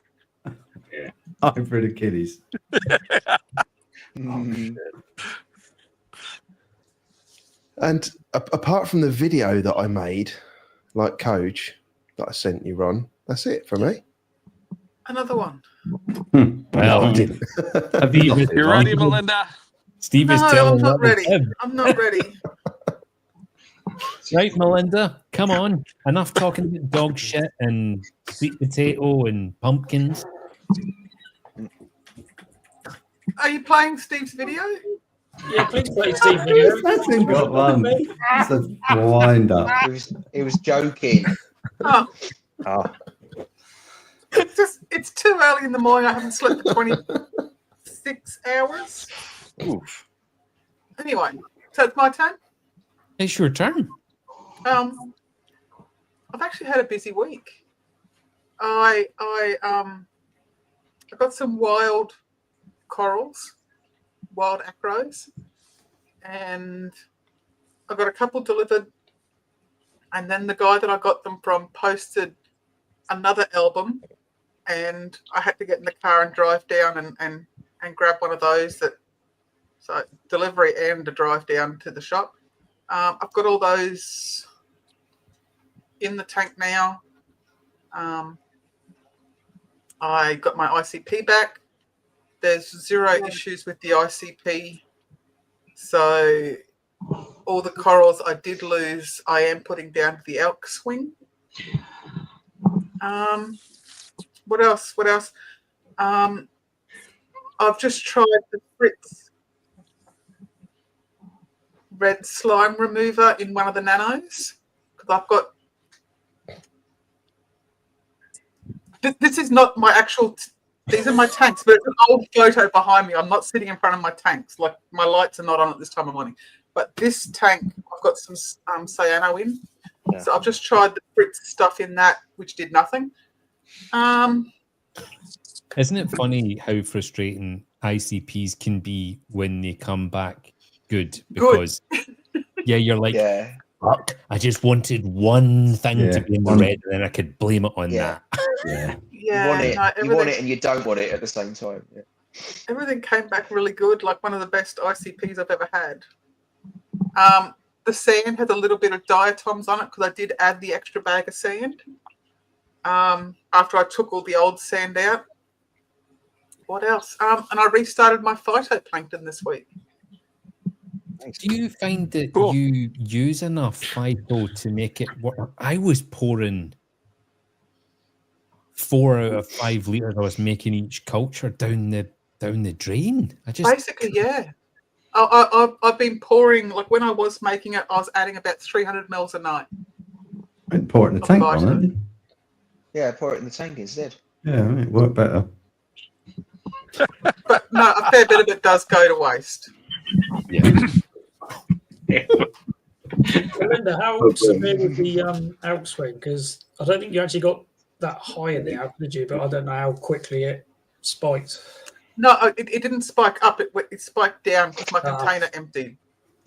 Hybrid Achilles. Mm. And apart from the video that I made, like Coach, that I sent you, Ron, that's it for me. Another one. Well, I didn't. You ready, Melinda? Steve is No, telling I'm not what ready. he said. I'm not ready. Right, Melinda, come on. Enough talking about dog shit and sweet potato and pumpkins. Are you playing Steve's video? Yeah, please play Steve video. Hasn't got one. It's a wind up. He was joking. Oh, Ah, it's too early in the morning. I haven't slept for 26 hours. oof. Anyway, so it's my turn. It's your turn. I've actually had a busy week. I got some wild corals, wild acros, and I got a couple delivered. And then the guy that I got them from posted another album, and I had to get in the car and drive down and grab one of those. So delivery and a drive down to the shop. I've got all those in the tank now. I got my ICP back. There's zero issues with the ICP. So all the corals I did lose, I am putting down to the elk swing. What else? I've just tried the Fritz red slime remover in one of the nanos because I've got. This is not my actual. These are my tanks, but it's an old photo behind me. I'm not sitting in front of my tanks. Like my lights are not on at this time of morning. But this tank, I've got some cyano in. Yeah. So I've just tried the Fritz stuff in that, which did nothing. Isn't it funny how frustrating ICPs can be when they come back good? Because yeah, you're like, fuck, I just wanted one thing to be in the red, and then I could blame it on that. You want it, you want it, and you don't want it at the same time. Yeah. Everything came back really good, like one of the best ICPs I've ever had. The sand had a little bit of diatoms on it because I did add the extra bag of sand after I took all the old sand out. What else? And I restarted my phytoplankton this week. Do you find that you use enough phyto to make it work? I was pouring 4 out of 5 litres I was making each culture down the drain. Basically, yeah. I've been pouring, like when I was making it, I was adding about 300 mils a night. And pour it in the tank on it. Yeah, pour it in the tank instead. Yeah, it worked better. But no, a fair bit of it does go to waste. Yeah. Linda, how severe was the algae swing? Because I don't think you actually got that high in the algae, did you? But I don't know how quickly it spiked. No, it didn't spike up. It spiked down because my container emptied.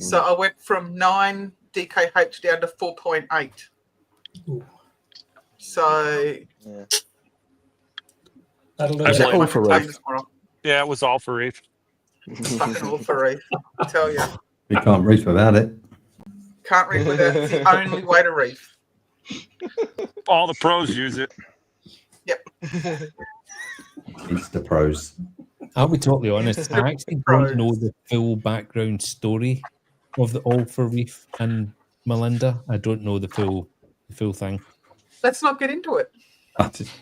So I went from 9 DKH down to 4.8. So that'll do it. All for Reef. Yeah, it was all for Reef. Fucking all for Reef, I tell you. You can't reef without it. Can't reef without it. It's the only way to reef. All the pros use it. Yep. It's the pros. I'll be totally honest. I actually don't know the full background story of the All for Reef and Melinda. I don't know the full thing. Let's not get into it.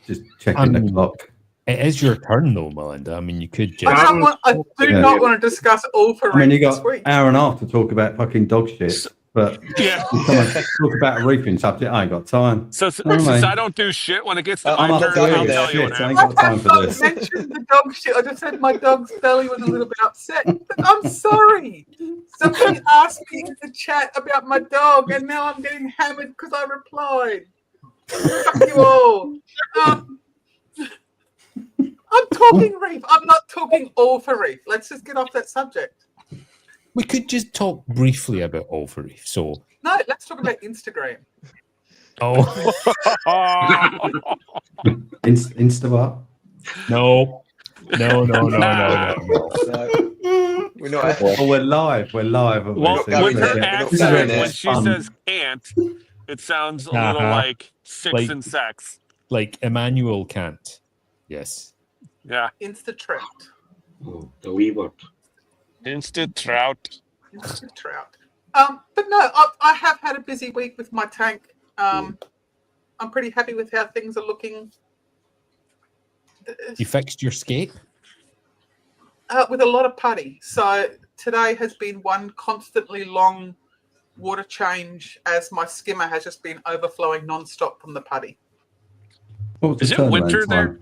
Just checking the clock. It is your turn, though, Melinda. I mean, you could just. I do not want to discuss All for Reef. I mean, you got this week. an hour and a half to talk about fucking dog shit. But talk about a reefing subject. I ain't got time. So since I don't do shit when it gets to my turn, I'll tell you. I ain't got time for this. I mentioned the dog shit. I just said my dog's belly was a little bit upset. I'm sorry. Somebody asked me in the chat about my dog, and now I'm getting hammered because I replied. Fuck you all. I'm talking reef. I'm not talking all for reef. Let's just get off that subject. We could just talk briefly about All for Reef. So no, let's talk about Instagram. Oh, Insta what? No. We're not. Oh, we're live. We're live. Well, with her accent, when she says can't, it sounds a little like six and sex. Like Emmanuel can't. Yes. Yeah. Insta trout. Oh, the wee word. Instant trout. Instant trout. But no, I have had a busy week with my tank. I'm pretty happy with how things are looking. You fixed your skate? With a lot of putty. So today has been one constantly long water change as my skimmer has just been overflowing non-stop from the putty. Is it winter there?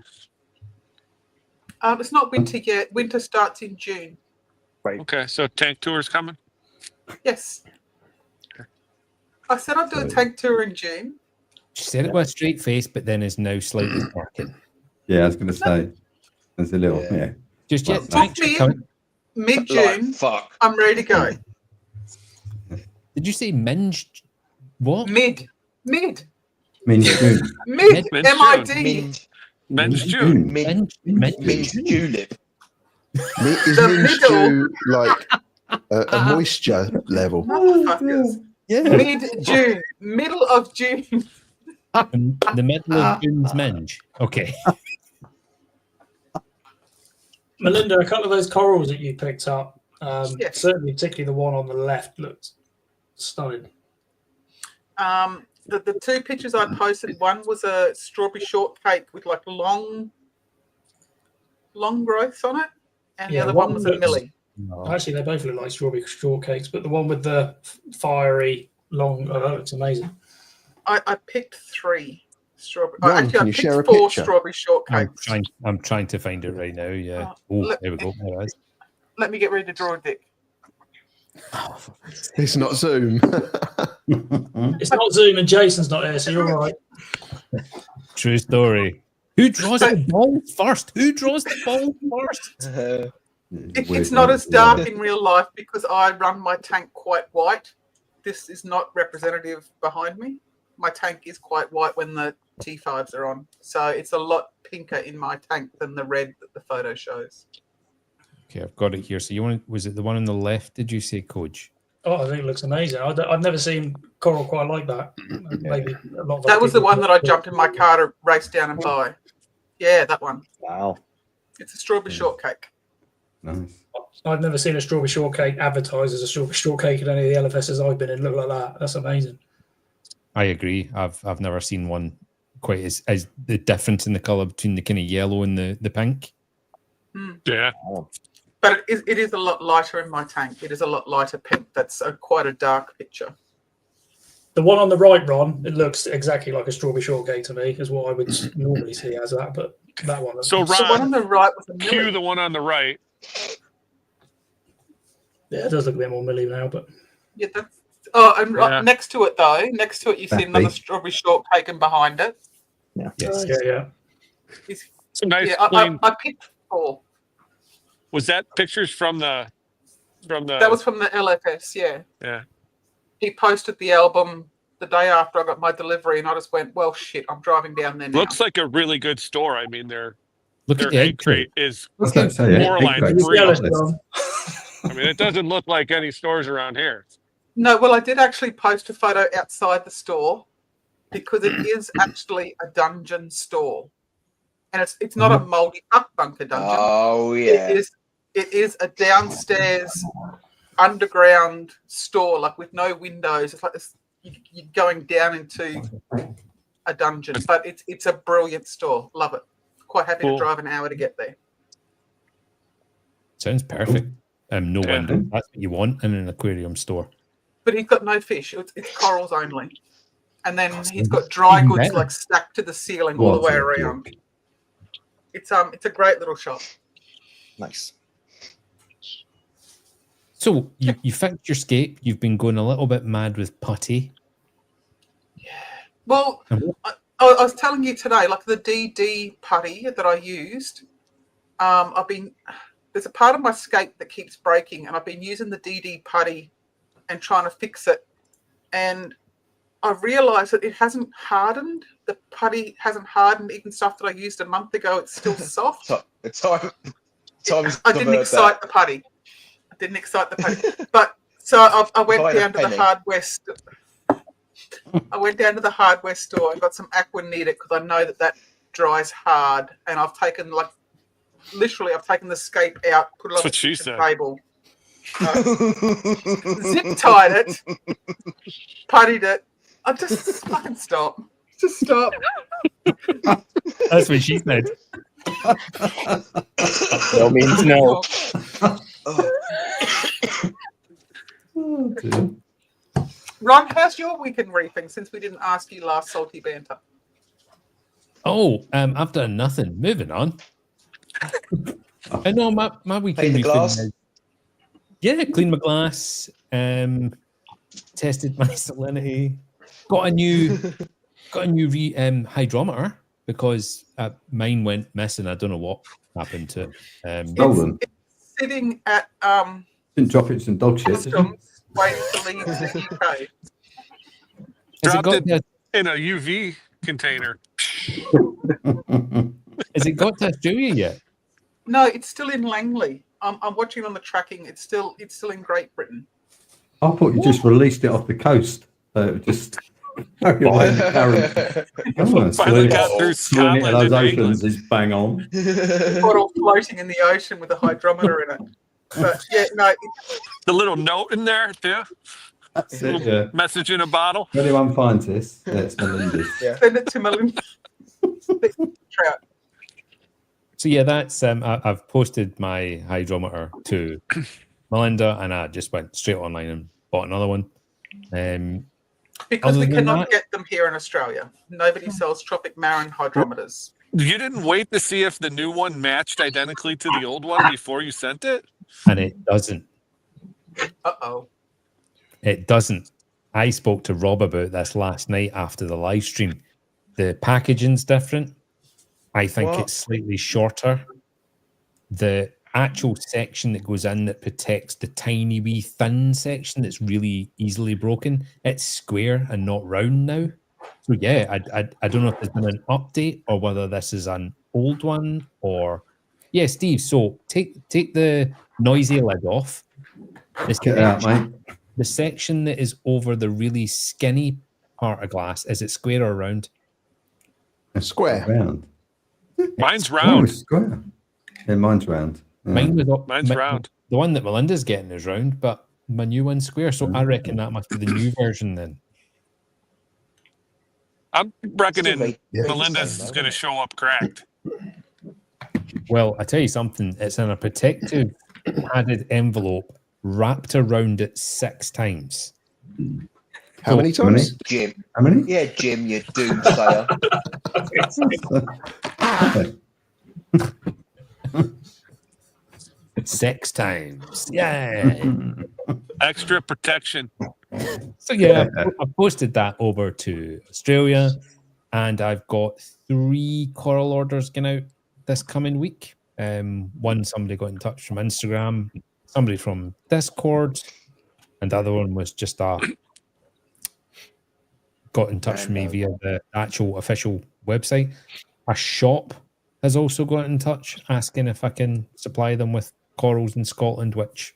It's not winter yet. Winter starts in June. Right. Okay, so tank tour's coming? Yes. I said I'd do a tank tour in June. She said it with a straight face, but then is now slightly smirking. Yeah, I was going to say. There's a little, Just yet. Mid-June, fuck. I'm ready to go. Did you say minge? What? Mid. June. Mid. M-I-D. Minge June. Minge julep. Is minge June like a moisture level? Motherfuckers. Yeah. Mid-June. Middle of June. The middle of June's minge. Okay. Melinda, a couple of those corals that you picked up, Yes. certainly particularly the one on the left, looked stunning. The two pictures I posted, one was a strawberry shortcake with like long growths on it, and the other one was a millie. Actually, they both look like strawberry shortcakes, but the one with the fiery long, that looks amazing. I picked 3 strawberry. Ron, Actually, can I you share a picked 4 picture? strawberry shortcakes. I'm trying to find it right now. Yeah. Oh, there we go. There it is. Let me get ready to draw a dick. It's not Zoom. It's not Zoom and Jason's not here, so you're all right. True story. Who draws the ball first? Who draws the ball first? It's not as dark in real life because I run my tank quite white. This is not representative behind me. My tank is quite white when the T5s are on. So it's a lot pinker in my tank than the red that the photo shows. Okay, I've got it here. So was it the one on the left, did you say, Coach? Oh, I think it looks amazing. I've never seen coral quite like that. Maybe a lot of That was the one that I jumped in my car to race down and buy. Yeah, that one. Wow. It's a strawberry shortcake. Nice. I've never seen a strawberry shortcake advertised as a strawberry shortcake in any of the LFSs I've been in. Look like that. That's amazing. I agree. I've never seen one quite as the difference in the colour between the kind of yellow and the pink. Yeah. But it is a lot lighter in my tank. It is a lot lighter pink. That's quite a dark picture. The one on the right, Ron, it looks exactly like a strawberry shortcake to me, is what I would normally see as that. But that one. So, Ron, the one on the right was a cue millie. the one on the right. Yeah, it does look a bit more millie now, but Yeah, that's. Oh, and Yeah. next to it though, next to it, you see another strawberry shortcake, and behind it, Yes. yeah. is, It's a nice yeah, clean. I picked 4. Was that pictures from the? That was from the LFS. Yeah. Yeah. He posted the album the day after I got my delivery, and I just went, "Well, shit, I'm driving down there now." Looks like a really good store. I mean, their Look at the egg egg crate crate. is Okay, so, yeah, borderline egg free. crates. I mean, it doesn't look like any stores around here. No, well, I did actually post a photo outside the store because it is actually a dungeon store, and it's not a moldy puck bunker dungeon. Oh yeah. It is a downstairs underground store, like with no windows. It's like this, you're going down into a dungeon, but it's a brilliant store. Love it. Quite happy Cool. to drive an hour to get there. Sounds perfect. No Yeah. window. That's what you want in an aquarium store. But he's got no fish. It's corals only. And then he's got dry Even goods better. like stacked to the ceiling all the way around. It's a great little shop. Nice. So you fixed your scape. You've been going a little bit mad with putty. Well, And I was telling you today, like the DD putty that I used, there's a part of my scape that keeps breaking, and I've been using the DD putty and trying to fix it. And I've realised that it hasn't hardened. The putty hasn't hardened. Even stuff that I used a month ago, it's still soft. I didn't excite the putty. But so I went down to the hardware store. I went down to the hardware store and got some aqua needed because I know that dries hard. And I've taken literally the scape out, put it on the kitchen table, zip tied it, puttied it. I just fucking stop. Just stop. That's what she said. No means no. Oh, dear. Ron, how's your weekend reefing since we didn't ask you last Salty Banter? Oh, I've done nothing. Moving on. I know my weekend. Paint the glass? Yeah, cleaned my glass. Tested my salinity. Got a new hydrometer because mine went missing. I don't know what happened to it. Stolen. It's sitting at Didn't drop it some dog shit, did you? customs waiting to leave the UK. Has it Dropped got it to, in a UV container. has it got to Australia yet? No, it's still in Langley. I'm watching on the tracking. It's still in Great Britain. I thought you just released it off the coast. So it just Finally got through Swimming into Scotland those and oceans England. is bang on. Got all floating in the ocean with a hydrometer in it. But yeah, no, The little note in there too. That's it, yeah. Message in a bottle. If anyone finds this, it's Melinda's. send it to Melinda. Trout. So yeah, that's I've posted my hydrometer to Melinda, and I just went straight online and bought another one. Because other we than cannot that- get them here in Australia. Nobody sells Tropic Marin hydrometers. You didn't wait to see if the new one matched identically to the old one before you sent it? And it doesn't. Uh-oh. It doesn't. I spoke to Rob about this last night after the live stream. The packaging's different. I think What? it's slightly shorter. The actual section that goes in that protects the tiny wee thin section that's really easily broken, it's square and not round now. So yeah, I don't know if there's been an update or whether this is an old one or yeah, Steve. So take the noisy lid off. Get it out, mate. The section that is over the really skinny part of glass, is it square or round? Square. Round. Mine's Oh, round. it's square. Yeah, mine's round. Yeah. Mine's round. The one that Melinda's getting is round, but my new one's square. So I reckon that must be the new version then. I'm reckoning Still make- Melinda's is going to show up cracked. Well, I tell you something, it's in a protective padded envelope wrapped around it 6 times. How many times? Jim. How many? Yeah, Jim, you doomsayer. 6 times. Yeah. Extra protection. So yeah, I posted that over to Australia, and I've got 3 coral orders going out this coming week. One, somebody got in touch from Instagram, somebody from Discord, and the other one was just got in touch with me via the actual official website. A shop has also got in touch asking if I can supply them with corals in Scotland, which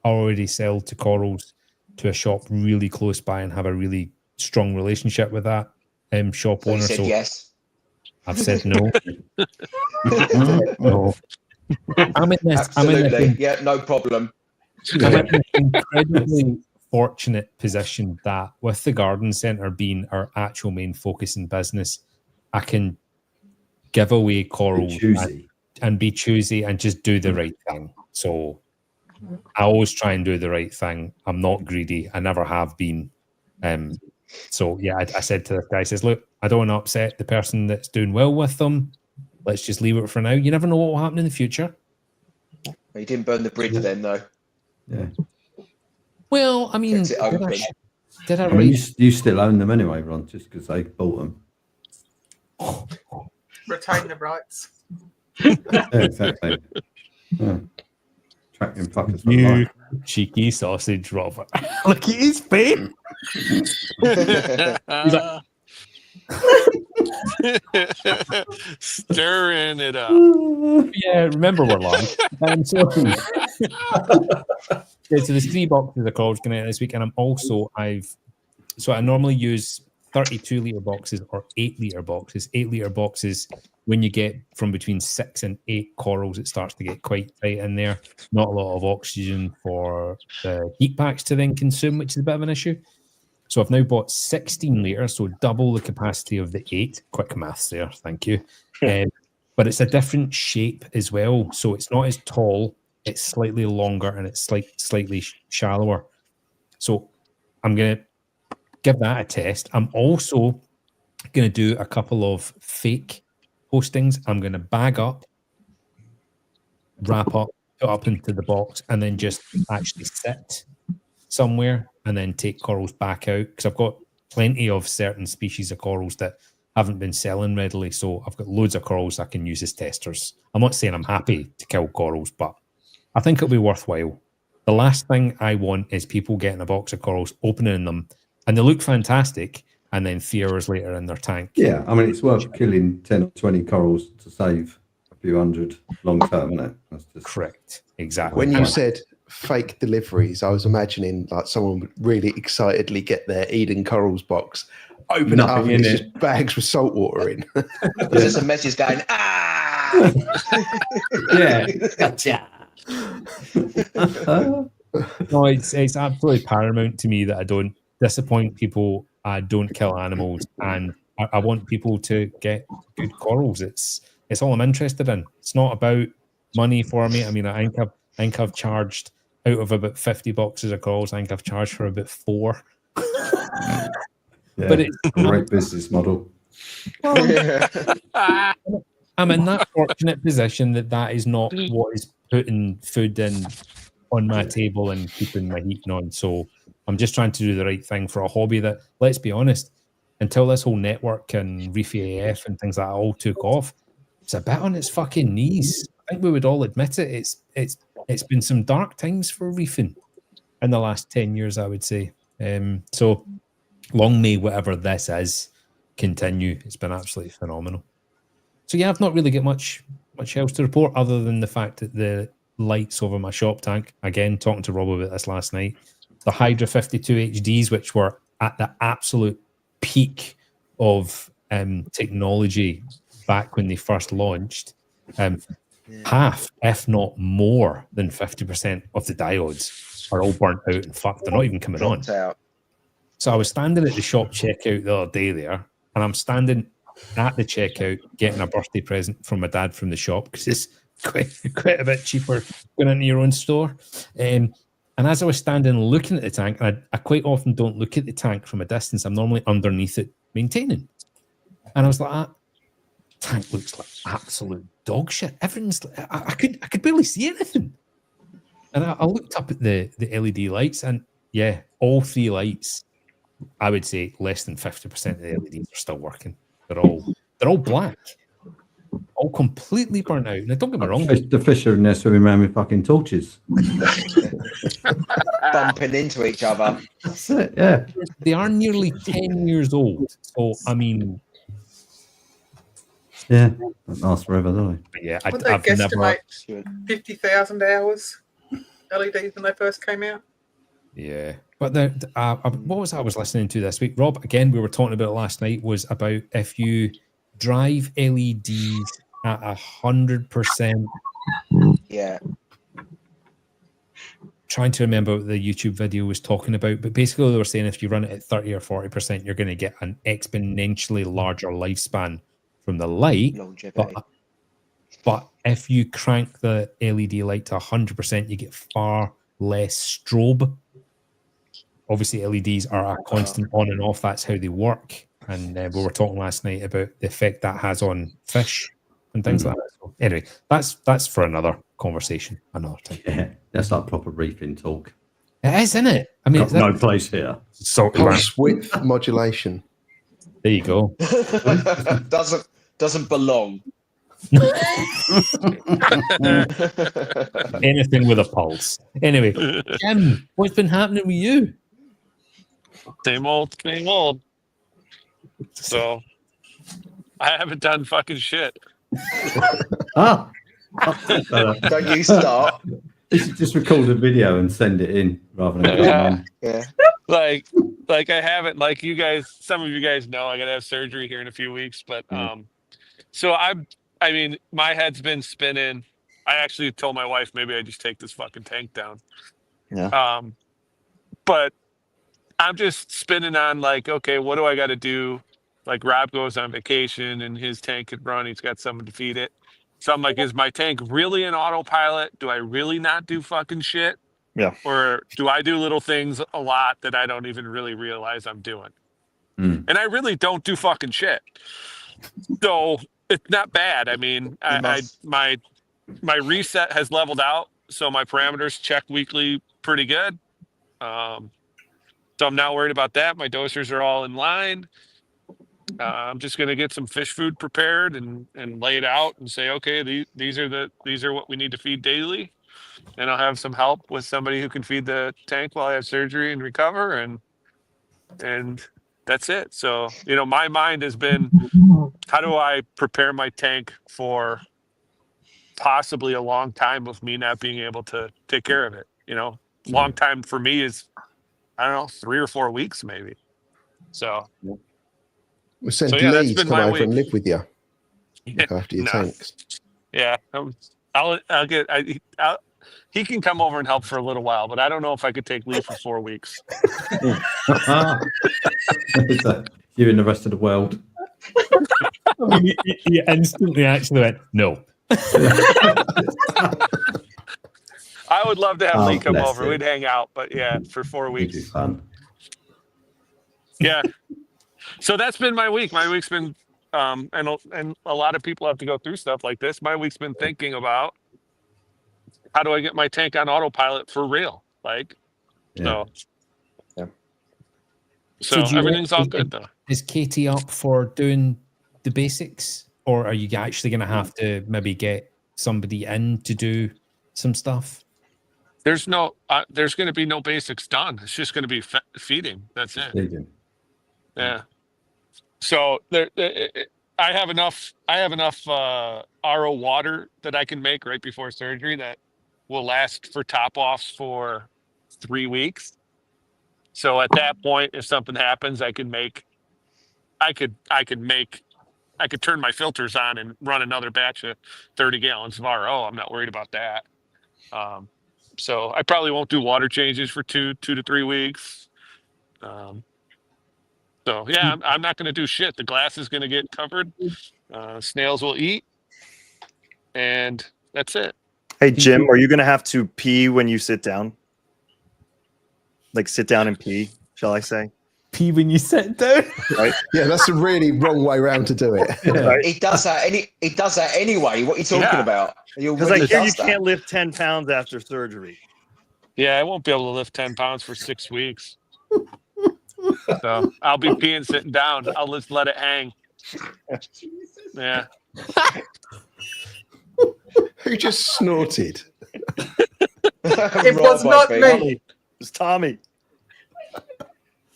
I already sell to corals to a shop really close by and have a really strong relationship with that shop So you owner. said So yes. I've said no. No. I'm in this. Absolutely. Yeah, no problem. I'm in this incredibly fortunate position that with the garden centre being our actual main focus in business, I can give away corals and be choosy and just do the right thing. So I always try and do the right thing. I'm not greedy. I never have been. So yeah, I said to this guy, I says, look, I don't want to upset the person that's doing well with them. Let's just leave it for now. You never know what will happen in the future. You didn't burn the bridge then, though. Yeah. Well, I mean, Kept it open. did I I mean, write? you still own them anyway, Ron, just because they bought them. Retain the rights. Yeah, exactly. Yeah. Tracking fuckers for You life. cheeky sausage, Robert. Look at his face. He's like, Stirring it up. yeah, remember we're live. So there's 3 boxes of corals going out this week, and I normally use 32-litre boxes or 8-litre boxes. 8-litre boxes, when you get from between 6 and 8 corals, it starts to get quite tight in there. Not a lot of oxygen for the heat packs to then consume, which is a bit of an issue. So I've now bought 16 litres, so double the capacity of the 8. Quick maths there, thank you. But it's a different shape as well. So it's not as tall, it's slightly longer, and it's slightly shallower. So I'm going to give that a test. I'm also going to do a couple of fake postings. I'm going to bag up, wrap up, put up into the box, and then just actually sit somewhere and then take corals back out, because I've got plenty of certain species of corals that haven't been selling readily. So I've got loads of corals I can use as testers. I'm not saying I'm happy to kill corals, but I think it'll be worthwhile. The last thing I want is people getting a box of corals, opening them, and they look fantastic, and then 3 hours later in their tank. Yeah, I mean, it's worth killing 10 or 20 corals to save a few hundred long term, isn't it? That's just correct. Exactly. When you said fake deliveries, I was imagining like someone would really excitedly get their Eden Corals box, open it up Nothing and in it's it. just bags with salt water in. There's just a message going, ah! Yeah, gotcha. No, it's absolutely paramount to me that I don't disappoint people. I don't kill animals, and I want people to get good corals. It's all I'm interested in. It's not about money for me. I mean, I think I've charged out of about 50 boxes of corals. I think I've charged for about 4. Yeah, But it's a great business model. I'm in that fortunate position that is not what is putting food in on my table and keeping my heating on. So I'm just trying to do the right thing for a hobby that, let's be honest, until this whole network and Reefy AF and things like that all took off, it's a bit on its fucking knees. I think we would all admit it. It's been some dark times for reefing in the last 10 years, I would say. So long may whatever this is continue. It's been absolutely phenomenal. So yeah, I've not really got much else to report other than the fact that the lights over my shop tank, again, talking to Rob about this last night, the Hydra 52 HDs, which were at the absolute peak of technology back when they first launched, half, if not more than 50% of the diodes are all burnt out and fucked. They're not even coming on. Out. So I was standing at the shop checkout the other day there, and I'm standing at the checkout getting a birthday present from my dad from the shop because it's quite a bit cheaper going into your own store. And as I was standing looking at the tank, and I quite often don't look at the tank from a distance. I'm normally underneath it maintaining. And I was like, that tank looks like absolute dog shit. Everything's I could barely see anything. And I looked up at the LED lights, and yeah, all 3 lights, I would say less than 50% of the LEDs are still working. They're all black, all completely burnt out. Now, don't get me wrong. The fish are in there swimming around with fucking torches. Bumping into each other. That's it, yeah. They are nearly 10 years old. So, I mean... Yeah, that lasts forever, don't they? Yeah, Would they guesstimate 50,000 hours LEDs when they first came out? Yeah. But what was I was listening to this week? Rob, again, we were talking about it last night, was about if you drive LEDs at 100%. Yeah. Trying to remember what the YouTube video was talking about, but basically they were saying if you run it at 30 or 40%, you're going to get an exponentially larger lifespan from the light. But if you crank the LED light to 100%, you get far less strobe. Obviously, LEDs are a constant on and off. That's how they work. And we were talking last night about the effect that has on fish and things like that. So anyway, that's for another conversation another time. Yeah, that's like proper reefing talk. It is, isn't it? I mean, got no place here. So pulse width modulation. There you go. doesn't belong. Anything with a pulse. Anyway, Jim, what's been happening with you? Same old. So I haven't done fucking shit. Don't you start. You should just record a video and send it in rather than yeah. Like I haven't, like you guys, some of you guys know I gotta have surgery here in a few weeks, but so I mean my head's been spinning. I actually told my wife maybe I just take this fucking tank down. Yeah. But I'm just spinning on like, okay, what do I got to do? Like Rob goes on vacation and his tank could run. He's got someone to feed it. So I'm like, is my tank really an autopilot? Do I really not do fucking shit? Yeah. Or do I do little things a lot that I don't even really realize I'm doing? And I really don't do fucking shit. So it's not bad. I mean, my reset has leveled out. So my parameters check weekly pretty good. So I'm not worried about that. My dosers are all in line. I'm just going to get some fish food prepared and lay it out and say, okay, these are what we need to feed daily. And I'll have some help with somebody who can feed the tank while I have surgery and recover. And that's it. So, my mind has been, how do I prepare my tank for possibly a long time with me not being able to take care of it? Long time for me is, I don't know, 3 or 4 weeks maybe. So We'll send So, yeah, that's Lee to been come my over week. and live with you. Look after your Nah. tanks. Yeah, he can come over and help for a little while, but I don't know if I could take leave for 4 weeks. You and the rest of the world. I mean, you instantly actually went, no. I would love to have Lee come bless over. him. We'd hang out, but yeah, for 4 It'd be weeks. fun. Yeah. So that's been my week. My week's been, and a lot of people have to go through stuff like this. My week's been thinking about how do I get my tank on autopilot for real? Like, Yeah. So do you everything's all reckon- good though. Is Katie up for doing the basics, or are you actually going to have to maybe get somebody in to do some stuff? There's going to be no basics done. It's just going to be feeding. That's it. Feeding. Yeah. So I have enough RO water that I can make right before surgery that will last for top offs for 3 weeks. So at that point, if something happens, I could turn my filters on and run another batch of 30 gallons of RO. I'm not worried about that. So I probably won't do water changes for 2 to 3 weeks. So yeah, I'm not going to do shit. The glass is going to get covered. Snails will eat, and that's it. Hey Jim, are you gonna have to pee when you sit down? Like sit down and pee, shall I say? Pee when you sit down? Right? Yeah, that's a really wrong way round to do it. Right? He does that anyway. What are you talking about? Because I hear you can't lift 10 pounds after surgery. Yeah, I won't be able to lift 10 pounds for 6 weeks. So I'll be peeing sitting down. I'll just let it hang. Yeah. Who just snorted? It was not me. It was Tommy.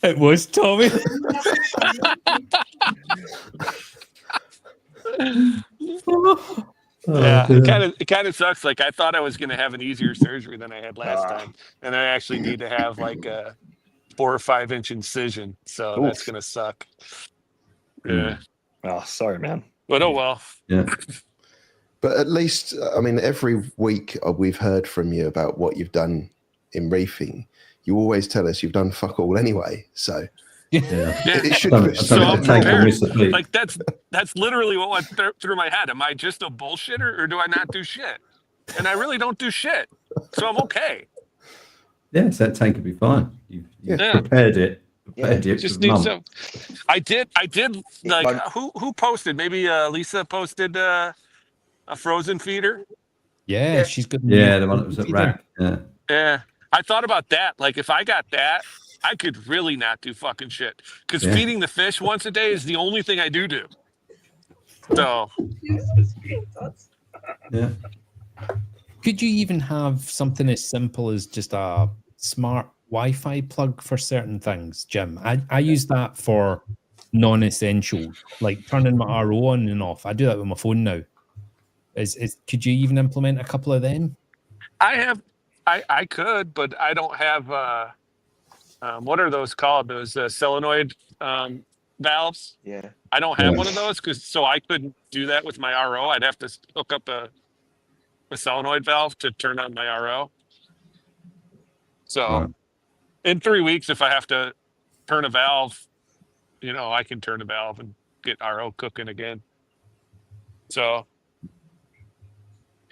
It was Tommy. Yeah, it kind of sucks. Like I thought I was going to have an easier surgery than I had last time, and I actually need to have like a 4 or 5 inch incision. So that's going to suck. Yeah. Oh, sorry, man. But oh well. Yeah. But at least, I mean, every week we've heard from you about what you've done in reefing. You always tell us you've done fuck all anyway. So it should be. So I'm prepared. Like that's literally what went through my head. Am I just a bullshitter or do I not do shit? And I really don't do shit. So I'm okay. Yeah, so that tank could be fine. You prepared it. Prepared it Just for need mum. some. I did like who posted? Maybe Lisa posted a frozen feeder. Yeah, she's good. Yeah, the one that was at rack. Yeah. Yeah. I thought about that. Like if I got that, I could really not do fucking shit. Because Yeah. feeding the fish once a day is the only thing I do. So Yeah. Could you even have something as simple as just a smart Wi-Fi plug for certain things, Jim? I use that for non-essential, like turning my RO on and off. I do that with my phone now. Could you even implement a couple of them? I could, but I don't have what are those called? Those solenoid valves. Yeah. I don't have one of those so I couldn't do that with my RO. I'd have to hook up a solenoid valve to turn on my RO. So in 3 weeks, if I have to turn a valve, I can turn a valve and get RO cooking again. So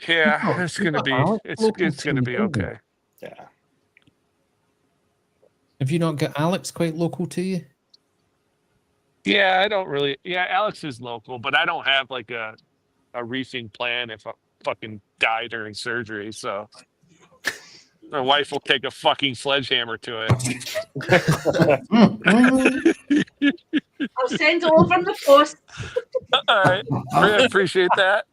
yeah, it's gonna be okay. Yeah. Have you not got Alex quite local to you? Yeah, I don't really. Yeah, Alex is local, but I don't have like a reefing plan if I fucking die during surgery. So my wife will take a fucking sledgehammer to it. I'll send it over in the post. All right, I appreciate that.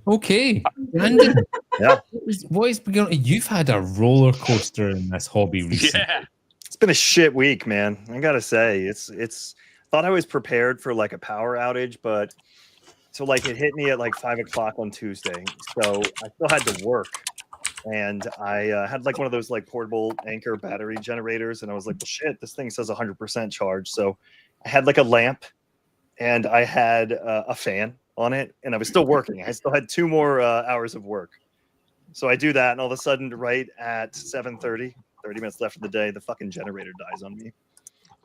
Okay, Brandon. Yeah. What is going on? You've had a roller coaster in this hobby recently. Yeah. It's been a shit week, man. I gotta say, it's. Thought I was prepared for like a power outage, but so like it hit me at like 5 o'clock on Tuesday, so I still had to work. and I had like one of those like portable Anchor battery generators, and I was like, well, shit, this thing says 100% charge. So I had like a lamp, and I had a fan on it, and I was still working. I still had 2 more hours of work. So I do that, and all of a sudden, right at 7:30, 30 minutes left of the day, the fucking generator dies on me.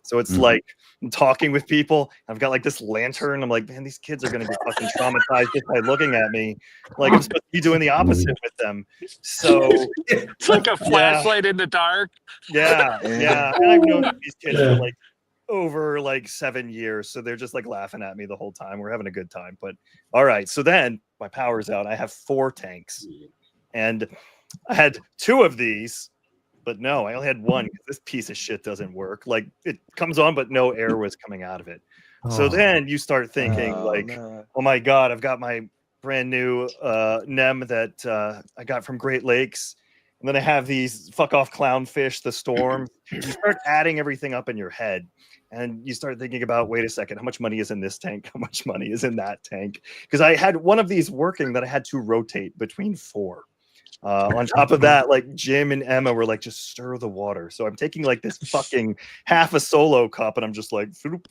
So it's like I'm talking with people. I've got like this lantern. I'm like, man, these kids are going to be fucking traumatized just by looking at me. Like I'm supposed to be doing the opposite with them. So it's like a flashlight in the dark. Yeah. And I've known these kids for like over like 7 years. So they're just like laughing at me the whole time. We're having a good time. But all right. So then my power's out. I have 4 tanks. And I had 2 of these, but no, I only had 1 because this piece of shit doesn't work. Like it comes on, but no air was coming out of it. So then you start thinking oh my God, I've got my brand new NEM that I got from Great Lakes. And then I have these fuck off clownfish, the storm. You start adding everything up in your head. And you start thinking about, wait a second, how much money is in this tank? How much money is in that tank? Because I had one of these working that I had to rotate between 4. On top of that, like Jim and Emma were like, just stir the water. So I'm taking like this fucking half a solo cup, and I'm just like, floop,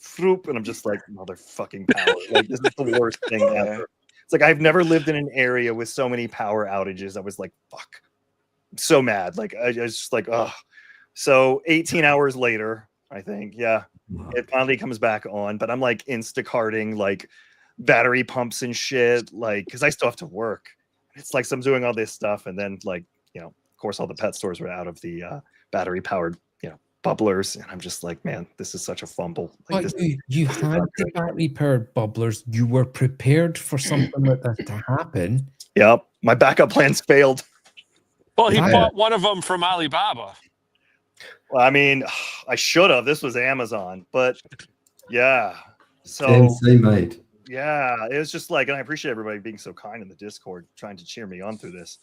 floop, and I'm just like, motherfucking power. Like this is the worst thing ever. It's like I've never lived in an area with so many power outages. I was like, fuck, I'm so mad. Like I was just like, oh. So 18 hours later, I think, it finally comes back on. But I'm like Instacarting like battery pumps and shit, like because I still have to work. It's like so I'm doing all this stuff, and then like of course, all the pet stores were out of the battery powered bubblers, and I'm just like, man, this is such a fumble. Like, but you had the battery powered bubblers. You were prepared for something like that to happen. Yep, my backup plans failed. Well, he bought one of them from Alibaba. Well, I mean, I should have. This was Amazon, but yeah. So CNC made. Yeah, it was just like, and I appreciate everybody being so kind in the Discord, trying to cheer me on through this.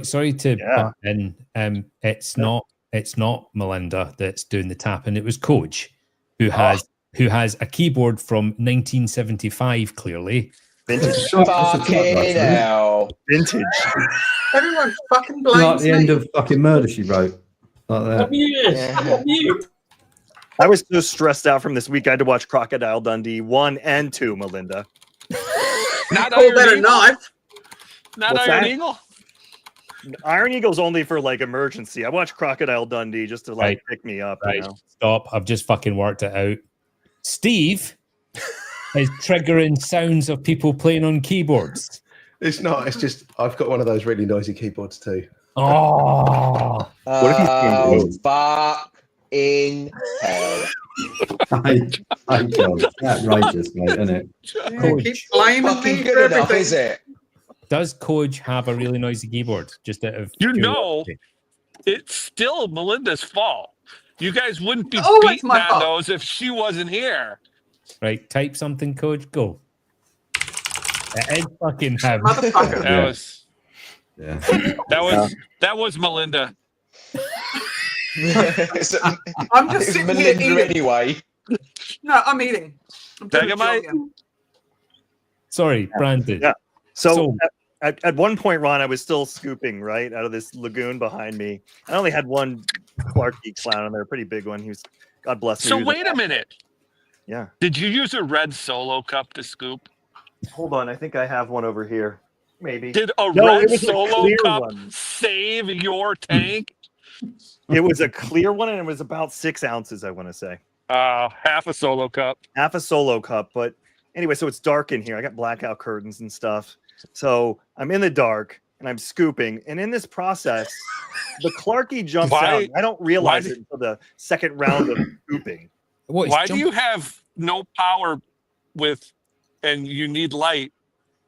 Sorry to butt in. It's not Melinda that's doing the tapping. It was Coach who has a keyboard from 1975. Clearly, vintage. Fucking hell, vintage. Everyone fucking blames like the end of fucking Murder, She Wrote. Like that. I was so stressed out from this week. I had to watch Crocodile Dundee 1 and 2, Melinda. Not Iron Eagle? Knife. Not What's Iron that? Eagle? Iron Eagle's only for like emergency. I watched Crocodile Dundee just to like pick me up. Right. Stop. I've just fucking worked it out. Steve is triggering sounds of people playing on keyboards. It's not. It's just I've got one of those really noisy keyboards too. Oh. What if he's fuck in hell. I God, that's righteous, mate, isn't it? Keep blaming fucking me good for enough, everything. is it? Does Coach have a really noisy keyboard? Just out of it's still Melinda's fault. You guys wouldn't be it's beating my on fault. those if she wasn't here. Right, type something, Coach. Go. It is fucking heavy. Motherfucker. That was Melinda. I'm just sitting here eating. Anyway. No, I'm eating. I'm doing a Dynamite? jog in. Sorry, Brandon. Yeah. So at one point, Ron, I was still scooping right out of this lagoon behind me. I only had one Clarkie clown in there, a pretty big one. He was, God bless him. So wait a minute. Yeah. Did you use a red Solo cup to scoop? Hold on, I think I have one over here. Maybe. Did a No, it red was a Solo clear cup one. save your tank? It was a clear one, and it was about 6 ounces, I want to say. Half a Solo cup. Half a Solo cup. But anyway, so it's dark in here. I got blackout curtains and stuff. So I'm in the dark, and I'm scooping. And in this process, the Clarkie jumps out. I don't realize it until the second round of scooping. Why do you have no power and you need light,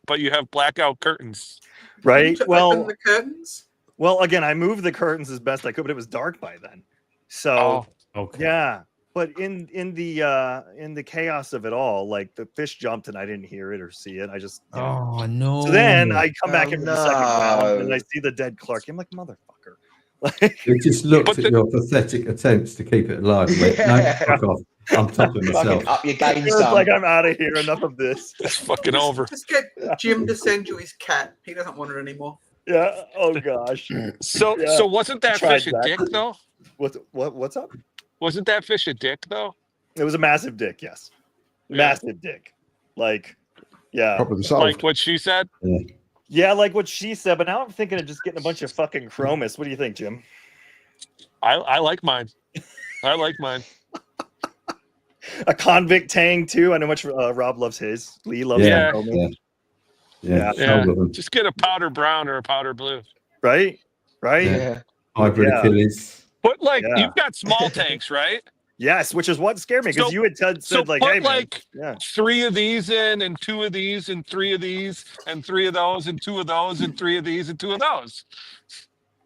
but you have blackout curtains? Right? Open the curtains? Well, again, I moved the curtains as best I could, but it was dark by then. So yeah. But in the chaos of it all, like the fish jumped and I didn't hear it or see it. I just no. So then I come back in the second round and I see the dead Clarkie. I'm like, motherfucker. It just looked at your pathetic attempts to keep it alive. Like, no, fuck off. I'm topping myself. Up your game, It's son. like I'm out of here. Enough of this. It's fucking over. Just get Jim to send you his cat. He doesn't want it anymore. Yeah. Oh gosh. So wasn't that Tried fish a that. dick though? What's up? Wasn't that fish a dick though? It was a massive dick. Yes. Massive dick. Like, yeah. Problem solved. Like what she said. Yeah, like what she said. But now I'm thinking of just getting a bunch of fucking chromis. What do you think, Jim? I like mine. I like mine. A convict tang too. I know much Rob loves his. Lee loves Yeah. his. Yeah. Just get a powder brown or a powder blue. Right. Yeah. Hybrid Achilles. But like you've got small tanks, right? Yes, which is what scared me because you had said like, put hey, like man. 3 of these in, and 2 of these, and 3 of these, and 3 of those, and 2 of those, and 3 of these, and 2 of those.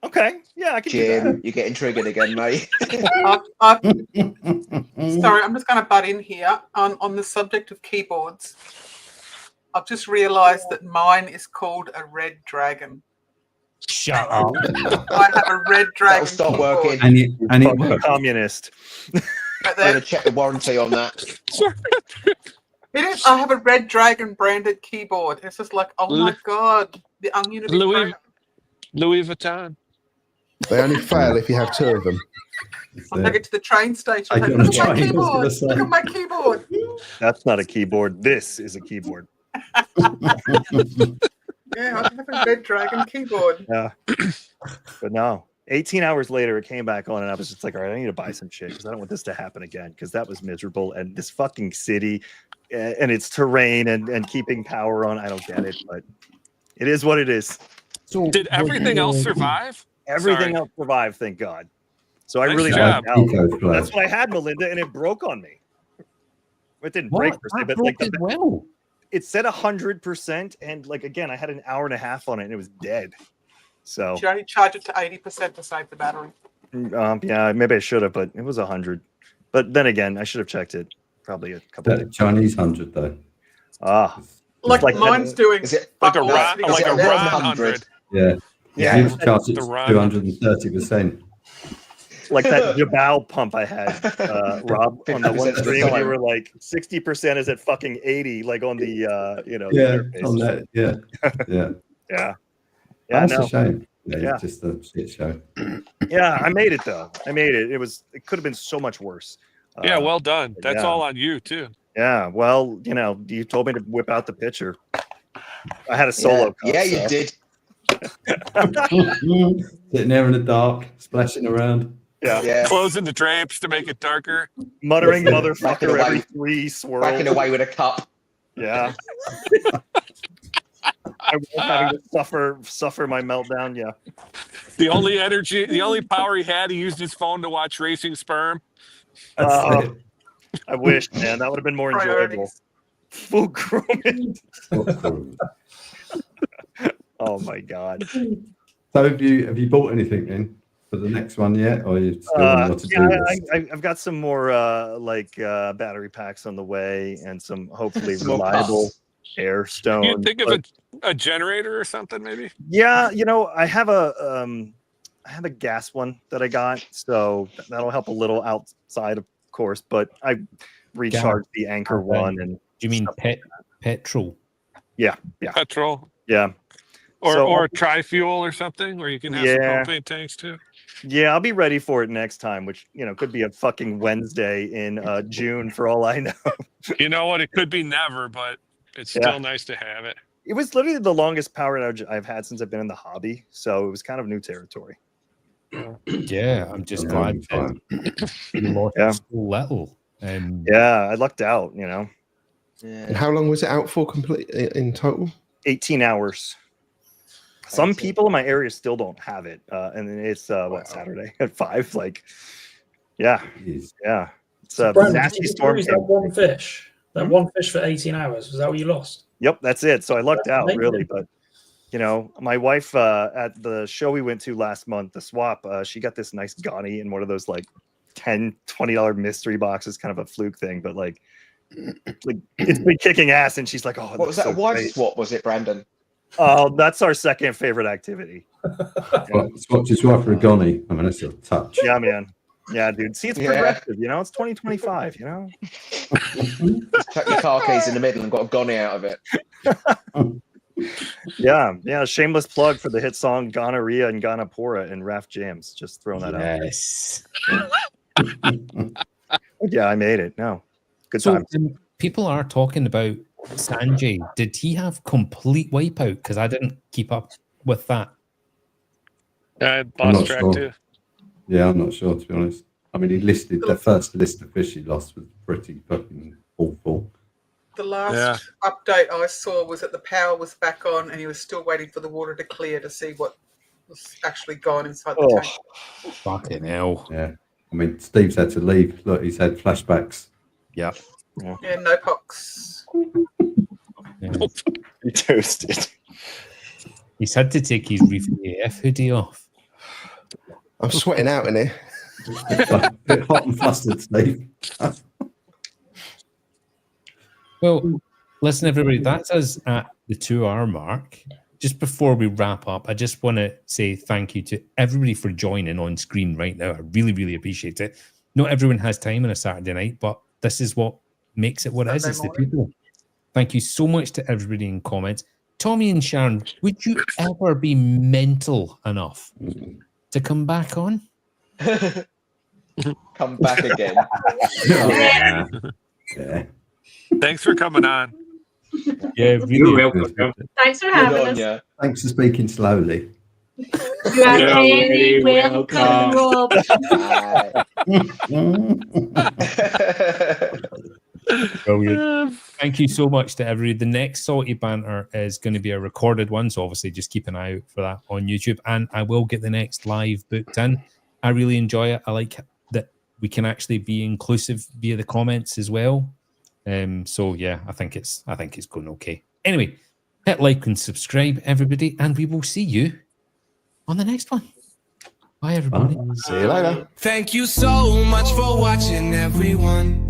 Okay, yeah, I can do Jim, that. you're getting triggered again, mate. Sorry, I'm just going to butt in here on the subject of keyboards. I've just realised that mine is called a red dragon. Shut up. I have a red dragon. That'll stop keyboard. working. And it works. Communist. But I'm going to check the warranty on that. it is. I have a red dragon branded keyboard. It's just like, oh my god, the onion. Louis Vuitton. They only fail if you have 2 of them. I'll take it to the train station. I Like, got a look at my train, I was keyboard. gonna say. Look at my keyboard. That's not a keyboard. This is a keyboard. Yeah, I have a red dragon keyboard. Yeah. But no. 18 hours later, it came back on, and I was just like, all right, I need to buy some shit because I don't want this to happen again because that was miserable. And this fucking city and its terrain and keeping power on, I don't get it, but it is what it is. So Did everything else survive? Everything else survived, thank God. So I Nice really job. lucked out. That's what I had, Melinda, and it broke on me. It didn't break per se, but like it said 100%, and like again, I had an hour and a half on it, and it was dead. So Should only charge it to 80% to save the battery. yeah, maybe I should have, but it was 100. But then again, I should have checked it probably a couple. That Chinese 100 though. Like mine's doing. Is it Like a fuck all. Ron, is like it a Ron 1100? 100. Yeah. You charge it The Ron 230%. Like that Jabal pump I had, Rob, on the 50% one of the stream, and you time. were like 60% is at fucking 80, like on the the Yeah, interface. on that. Yeah. Yeah. That's no. a shame. Yeah, Yeah. It's just a shit show. Yeah, I made it though. I made it. It could have been so much worse. Yeah, well done. That's yeah. all on you too. Yeah, well, you told me to whip out the pitcher. I had a solo cup. Yeah, you so. did. Sitting there in the dark, splashing around. Yeah. Closing the drapes to make it darker. Muttering Backing motherfucker away. every 3 swirls. Backing away with a cup. Yeah. I was having to suffer my meltdown. Yeah. The only power he had, he used his phone to watch Racing Sperm. I wish, man. That would have been more enjoyable. Full grooming. Oh my god. So have you bought anything then for the next one yet, or you still on what to do? I've got some more battery packs on the way and some hopefully Some more reliable puffs. air stone. You think of a generator or something, maybe? Yeah, I have a gas one that I got, so that'll help a little outside, of course. But I recharged the Anchor one, and do you mean petrol? Yeah. Petrol. Yeah. Or tri-fuel or something, where you can have some propane tanks too. Yeah, I'll be ready for it next time, which could be a fucking Wednesday in June for all I know. You know what? It could be never, but it's still nice to have it. It was literally the longest power outage I've had since I've been in the hobby, so it was kind of new territory. Yeah, I'm just glad that you lost so little. Yeah, I lucked out, And how long was it out for complete in total? 18 hours. Some people in my area still don't have it, and then it's Saturday at 5. Like, yeah. It's a Brandon, nasty did you storm. lose that one fish? That one fish for 18 hours. Was that what you lost? Yep, that's it. So I lucked out, amazing. really. But my wife at the show we went to last month, the swap, she got this nice Ghani in one of those like $10-$20 mystery boxes, kind of a fluke thing, but like it's been kicking ass. And she's like, "Oh, what was that? A wife swap? Was it, Brandon? Oh, that's our second favorite activity. Swap his wife for a Ghani. I mean, that's a touch. Yeah, man. Yeah, dude. See, it's progressive. It's 2025. Chuck your car keys in the middle and got a Ghani out of it. Yeah. Shameless plug for the hit song "Gonorrhea" and "Gonapora" and Raf Jams. Just throwing that out. Yes. Yeah, I made it. No, good So time. people are talking about Sanjay. Did he have complete wipeout? Because I didn't keep up with that. I I'm lost not track sure. too. Yeah, I'm not sure, to be honest. I mean, he listed the first list of fish he lost was pretty fucking awful. The last update I saw was that the power was back on and he was still waiting for the water to clear to see what was actually gone inside the tank. Fucking hell. Yeah. I mean, Steve's had to leave. Look, he's had flashbacks. Yeah. Yeah, no pox. He toasted. He's had to take his Reefy AF hoodie off. I'm sweating out in here. A bit hot and flustered, Steve. Well, listen, everybody, that's us at the 2-hour mark. Just before we wrap up, I just want to say thank you to everybody for joining on screen right now. I really, really appreciate it. Not everyone has time on a Saturday night, but this is what makes it what it is. It's the people. Thank you so much to everybody in comments. Tommy and Sharon, would you ever be mental enough to come back on? Come back again. Yeah. Thanks for coming on. Yeah, really. Thanks for having us. Yeah. Thanks for speaking slowly. You are very welcome, Rob. Brilliant. Thank you so much to everybody. The next Salty Banter is going to be a recorded one, so obviously just keep an eye out for that on YouTube, and I will get the next live booked in. I really enjoy it. I like that we can actually be inclusive via the comments as well. So yeah, I think it's going okay. Anyway, hit like and subscribe, everybody, and we will see you on the next one. Bye, everybody. See you later. Thank you so much for watching, everyone.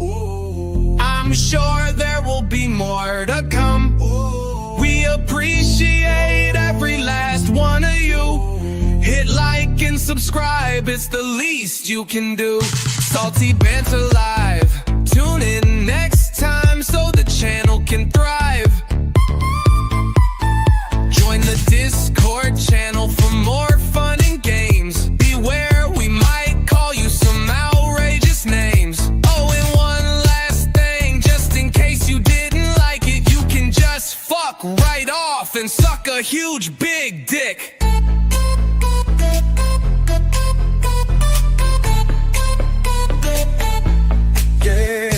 I'm sure there will be more to come. We appreciate every last one of you. Hit like and subscribe, it's the least you can do. Salty Banter Live. Tune in next time so the channel can thrive. Join the Discord channel for more fun and games. Beware, we might call you some outrageous names. Oh, and one last thing, just in case you didn't like it, you can just fuck right off and suck a huge big dick. Yeah.